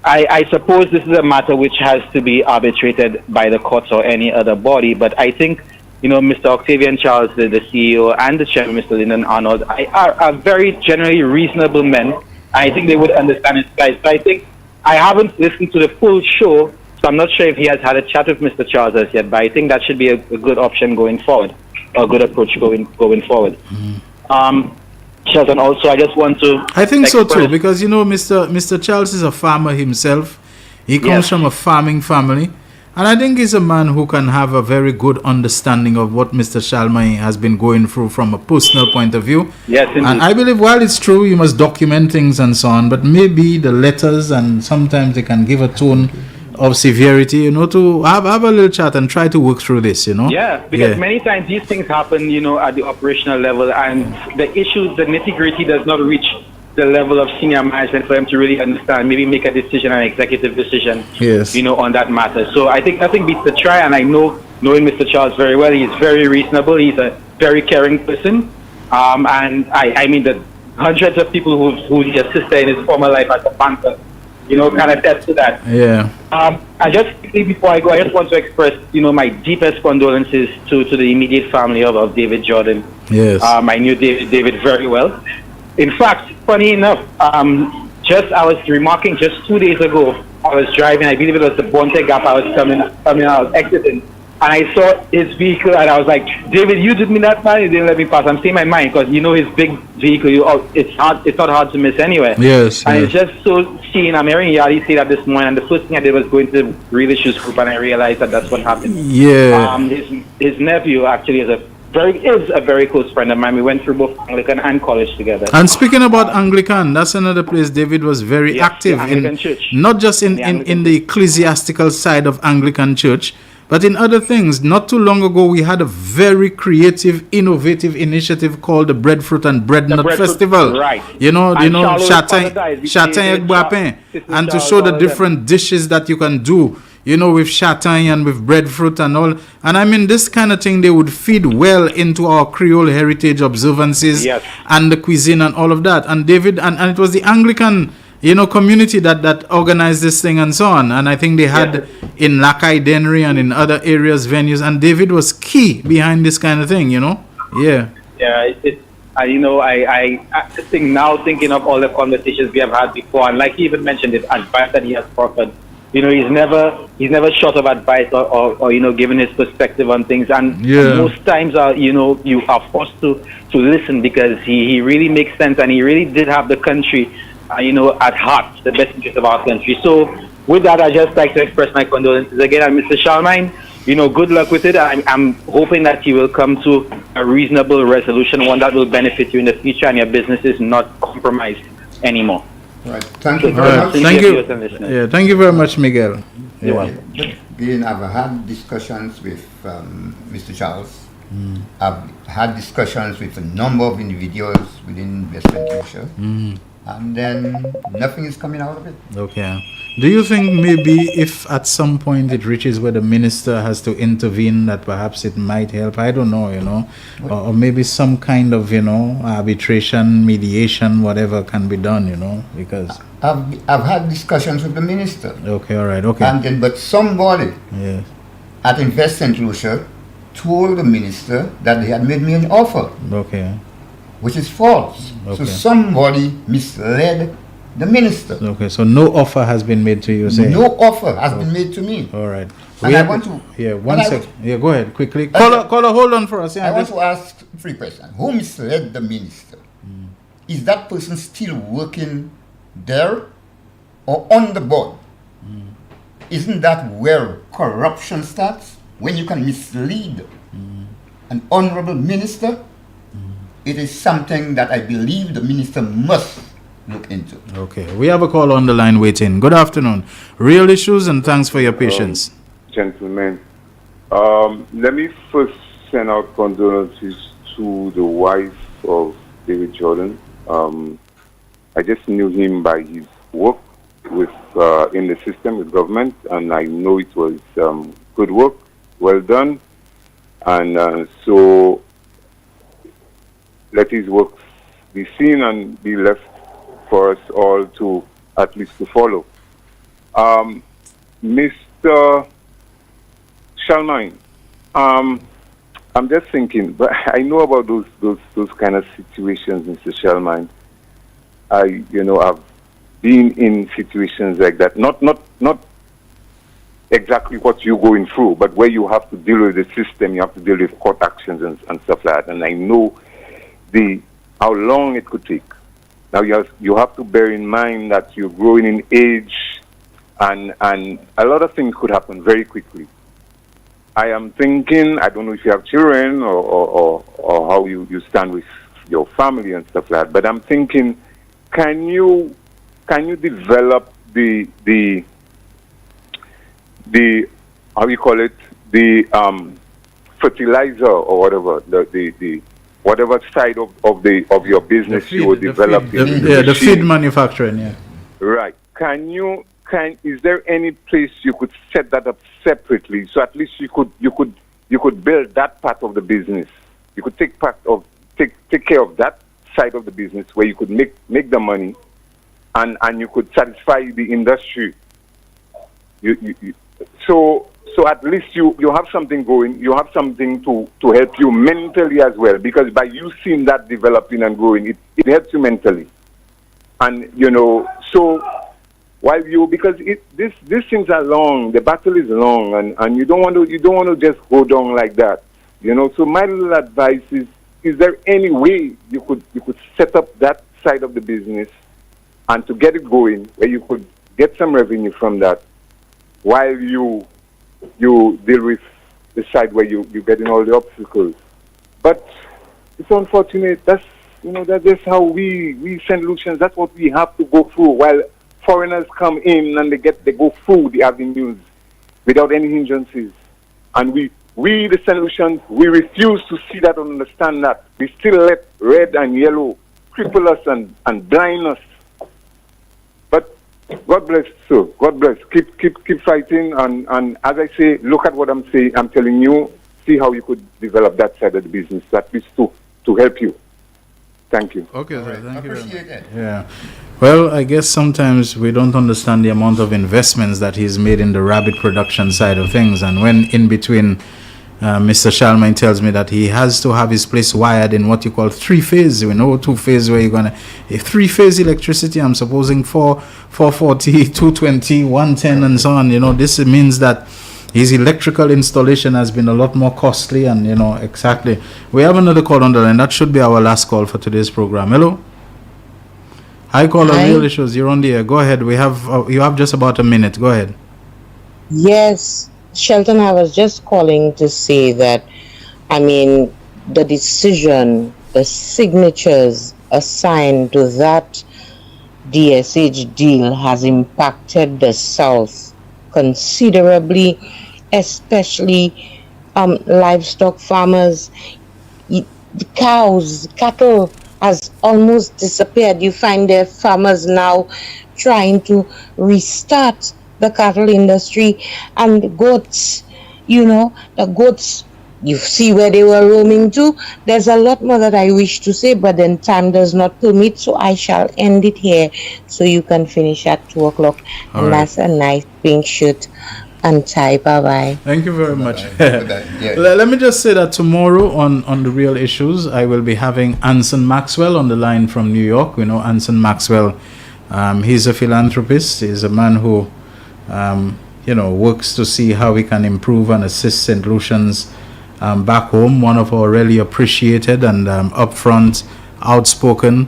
I suppose this is a matter which has to be arbitrated by the courts or any other body, but I think, Mr. Octavian Charles, the CEO, and the chairman, Mr. Lyndon Arnold, are very generally reasonable men. I think they would understand his plight. So I think I haven't listened to the full show, so I'm not sure if he has had a chat with Mr. Charles as yet, but I think that should be a good option going forward, or a good approach going forward. Shelton, also, I just want to... I think so too, because, Mr. Charles is a farmer himself. He comes from a farming family. And I think he's a man who can have a very good understanding of what Mr. Charlemagne has been going through from a personal point of view. Yes, indeed. And I believe while it's true, you must document things and so on, but maybe the letters and sometimes they can give a tone of severity, to have a little chat and try to work through this, Yeah, because many times these things happen, at the operational level, and the issues, the nitty-gritty does not reach the level of senior management for them to really understand, maybe make a decision, an executive decision, on that matter. So I think nothing beats the try, and I know, knowing Mr. Charles very well, he's very reasonable, he's a very caring person, and I mean the hundreds of people who he assisted in his former life as a banker, can attest to that. Yeah. And just quickly before I go, I just want to express, my deepest condolences to the immediate family of David Jordan. Yes. I knew David very well. In fact, funny enough, I was remarking just 2 days ago, I was driving, I believe it was the Bonte Gap, I was coming out, I was exiting, and I saw his vehicle, and I was like, David, you did me that, man, you didn't let me pass. I'm saying my mind, because his big vehicle, it's not hard to miss anyway. Yes. And it's just so seen. I'm hearing Yadi say that this morning, and the first thing I did was go into the Real Issues group, and I realized that that's what happened. Yeah. His nephew actually is a very close friend of mine. We went through both Anglican and college together. And speaking about Anglican, that's another place David was very active in, church. Not just in the ecclesiastical side of Anglican Church, but in other things. Not too long ago, we had a very creative, innovative initiative called the Breadfruit and Bread Nut Festival. Right. Chatin and to show the different dishes that you can do, with chatin and with breadfruit and all. And I mean, this kind of thing, they would feed well into our Creole heritage observances and the cuisine and all of that. And David, and it was the Anglican community that organized this thing and so on. And I think they had in Lakai Dennery and in other areas venues, and David was key behind this kind of thing, Yeah. Yeah, I think now, thinking of all the conversations we have had before, and like he even mentioned, the advice that he has offered, he's never short of advice or giving his perspective on things, and most times you are forced to listen, because he really makes sense, and he really did have the country at heart, the best interest of our country. So with that, I just like to express my condolences again. And Mr. Charlemagne, good luck with it. I'm hoping that you will come to a reasonable resolution, one that will benefit you in the future, and your business is not compromised anymore. Right. Thank you very much. Thank you. Yeah, thank you very much, Miguel. You're welcome. Again, I've had discussions with Mr. Charles. I've had discussions with a number of individuals within West Lucia. and then nothing is coming out of it. Okay. Do you think maybe if at some point it reaches where the minister has to intervene, that perhaps it might help? I don't know, or maybe some kind of, arbitration, mediation, whatever can be done, because... I've had discussions with the minister. Okay, all right, okay. And then, but somebody Yeah. at Invest St. Lucia told the minister that they had made me an offer, Okay. which is false. Okay. So somebody misled the minister. Okay, so no offer has been made to you, say? No offer has been made to me. All right. And I want to... Yeah, and I sec. want- Yeah, go ahead, quickly. Caller, hold on for us. Yeah, I want to ask 3 questions. Who misled the minister? Is that person still working there or on the board? Isn't that where corruption starts? When you can mislead an honorable minister? It is something that I believe the minister must look into. Okay, we have a call on the line waiting. Good afternoon. Real issues, and thanks for your patience. Gentlemen, let me first send out condolences to the wife of David Jordan. I just knew him by his work with in the system with government, and I know it was good work, well done, and so let his work be seen and be left for us all to at least to follow. Mr. Charlemagne, I'm just thinking, but I know about those kind of situations, Mr. Charlemagne. I've been in situations like that. Not exactly what you're going through, but where you have to deal with the system, you have to deal with court actions and stuff like that. And I know how long it could take. Now you have to bear in mind that you're growing in age, and a lot of things could happen very quickly. I am thinking, I don't know if you have children or how you stand with your family and stuff like that, but I'm thinking, can you develop the how you call it, the fertilizer or whatever, the whatever side of your business you will develop. The feed manufacturing, yeah. Right. Is there any place you could set that up separately, so at least you could build that part of the business? You could take care of that side of the business where you could make the money, and you could satisfy the industry. So at least you have something going, you have something to help you mentally as well, because by you seeing that developing and growing, it helps you mentally. And so while because these things are long, the battle is long, and you don't want to just go down like that. So my little advice is there any way you could set up that side of the business and to get it going, where you could get some revenue from that, while you deal with the side where you're getting all the obstacles? But it's unfortunate. That's that's how we St. Lucians, that's what we have to go through, while foreigners come in and they go through the avenues without any hindrances. And we the St. Lucians, we refuse to see that and understand that. We still let red and yellow cripple us and blind us. But God bless, sir. God bless. Keep fighting, and as I say, look at what I'm saying. I'm telling you, see how you could develop that side of the business, at least to help you. Thank you. Okay, sir. Right. Thank you. Appreciate it. Yeah. Well, I guess sometimes we don't understand the amount of investments that he's made in the rabbit production side of things, and when in between, Mr. Charlemagne tells me that he has to have his place wired in what you call 3-phase. 2-phase where you're gonna 3-phase electricity. I'm supposing 440, 220, 110, and so on. This means that his electrical installation has been a lot more costly, and exactly. We have another call on the line. That should be our last call for today's program. Hello. Hi, caller. Hi. Real Issues. You're on the air. Go ahead. We have you have just about a minute. Go ahead. Yes, Shelton, I was just calling to say that, the decision, the signatures assigned to that DSH deal has impacted the South considerably, especially livestock farmers. The cows, cattle has almost disappeared. You find their farmers now trying to restart the cattle industry, and the goats, you see where they were roaming to. There's a lot more that I wish to say, but then time does not permit, so I shall end it here so you can finish at 2 o'clock. All And right. that's a nice pink shirt and tie. Bye-bye. Thank you very much. Let me just say that tomorrow on The Real Issues, I will be having Anson Maxwell on the line from New York. We know Anson Maxwell. He's a philanthropist. He's a man who, works to see how we can improve and assist St. Lucians back home. One of our really appreciated and upfront, outspoken,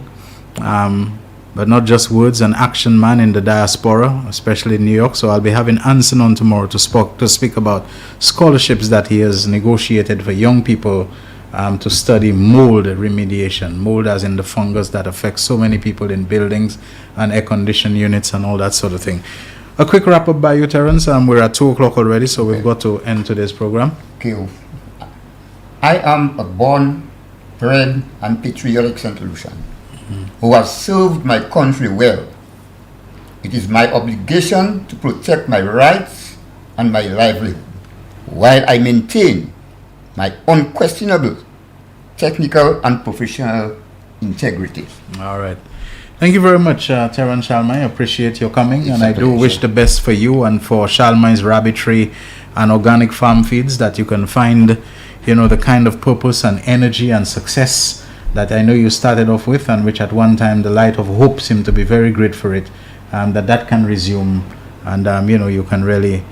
but not just words and action man in the diaspora, especially in New York. So I'll be having Anson on tomorrow to speak about scholarships that he has negotiated for young people to study mold remediation. Mold as in the fungus that affects so many people in buildings and air-conditioned units and all that sort of thing. A quick wrap-up by you, Terence. We're at 2 o'clock already, so we've got to end today's program. Okay. I am a born, bred, and patriotic St. Lucian who has served my country well. It is my obligation to protect my rights and my livelihood while I maintain my unquestionable technical and professional integrity. All right. Thank you very much, Terence Shalmai. I appreciate your coming, and I do wish the best for you and for Shalmai's Rabbitry and Organic Farm Feeds, that you can find, the kind of purpose and energy and success that I know you started off with, and which at one time the light of hope seemed to be very great for it, that can resume, and you can really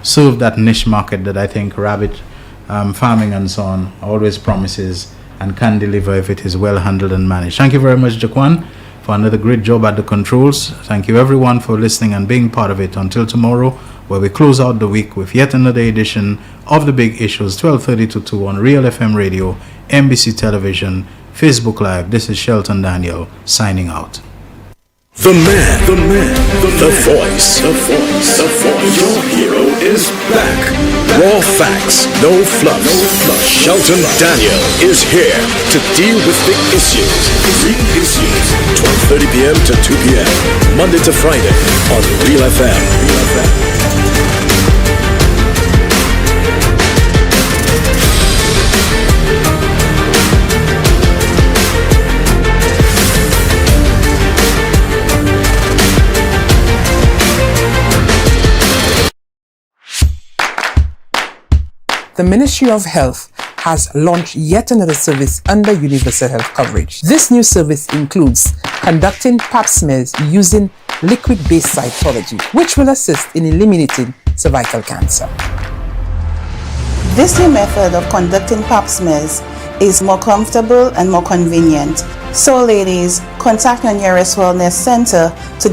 serve that niche market that I think rabbit farming and so on always promises and can deliver if it is well handled and managed. Thank you very much, Jaquan, for another great job at the controls. Thank you everyone for listening and being part of it. Until tomorrow, where we close out the week with yet another edition of The Big Issues, 12:30 to 2 on Real FM Radio, NBC Television, Facebook Live. This is Shelton Daniel signing out. The voice. Your hero is back. Raw facts, no fluff. Shelton Daniel is here to deal with the issues. Big issues. 12:30 p.m. to 2 p.m. Monday to Friday on Real FM. The Ministry of Health has launched yet another service under universal health coverage. This new service includes conducting pap smears using liquid-based cytology, which will assist in eliminating cervical cancer. This new method of conducting pap smears is more comfortable and more convenient. So ladies, contact your nearest wellness center to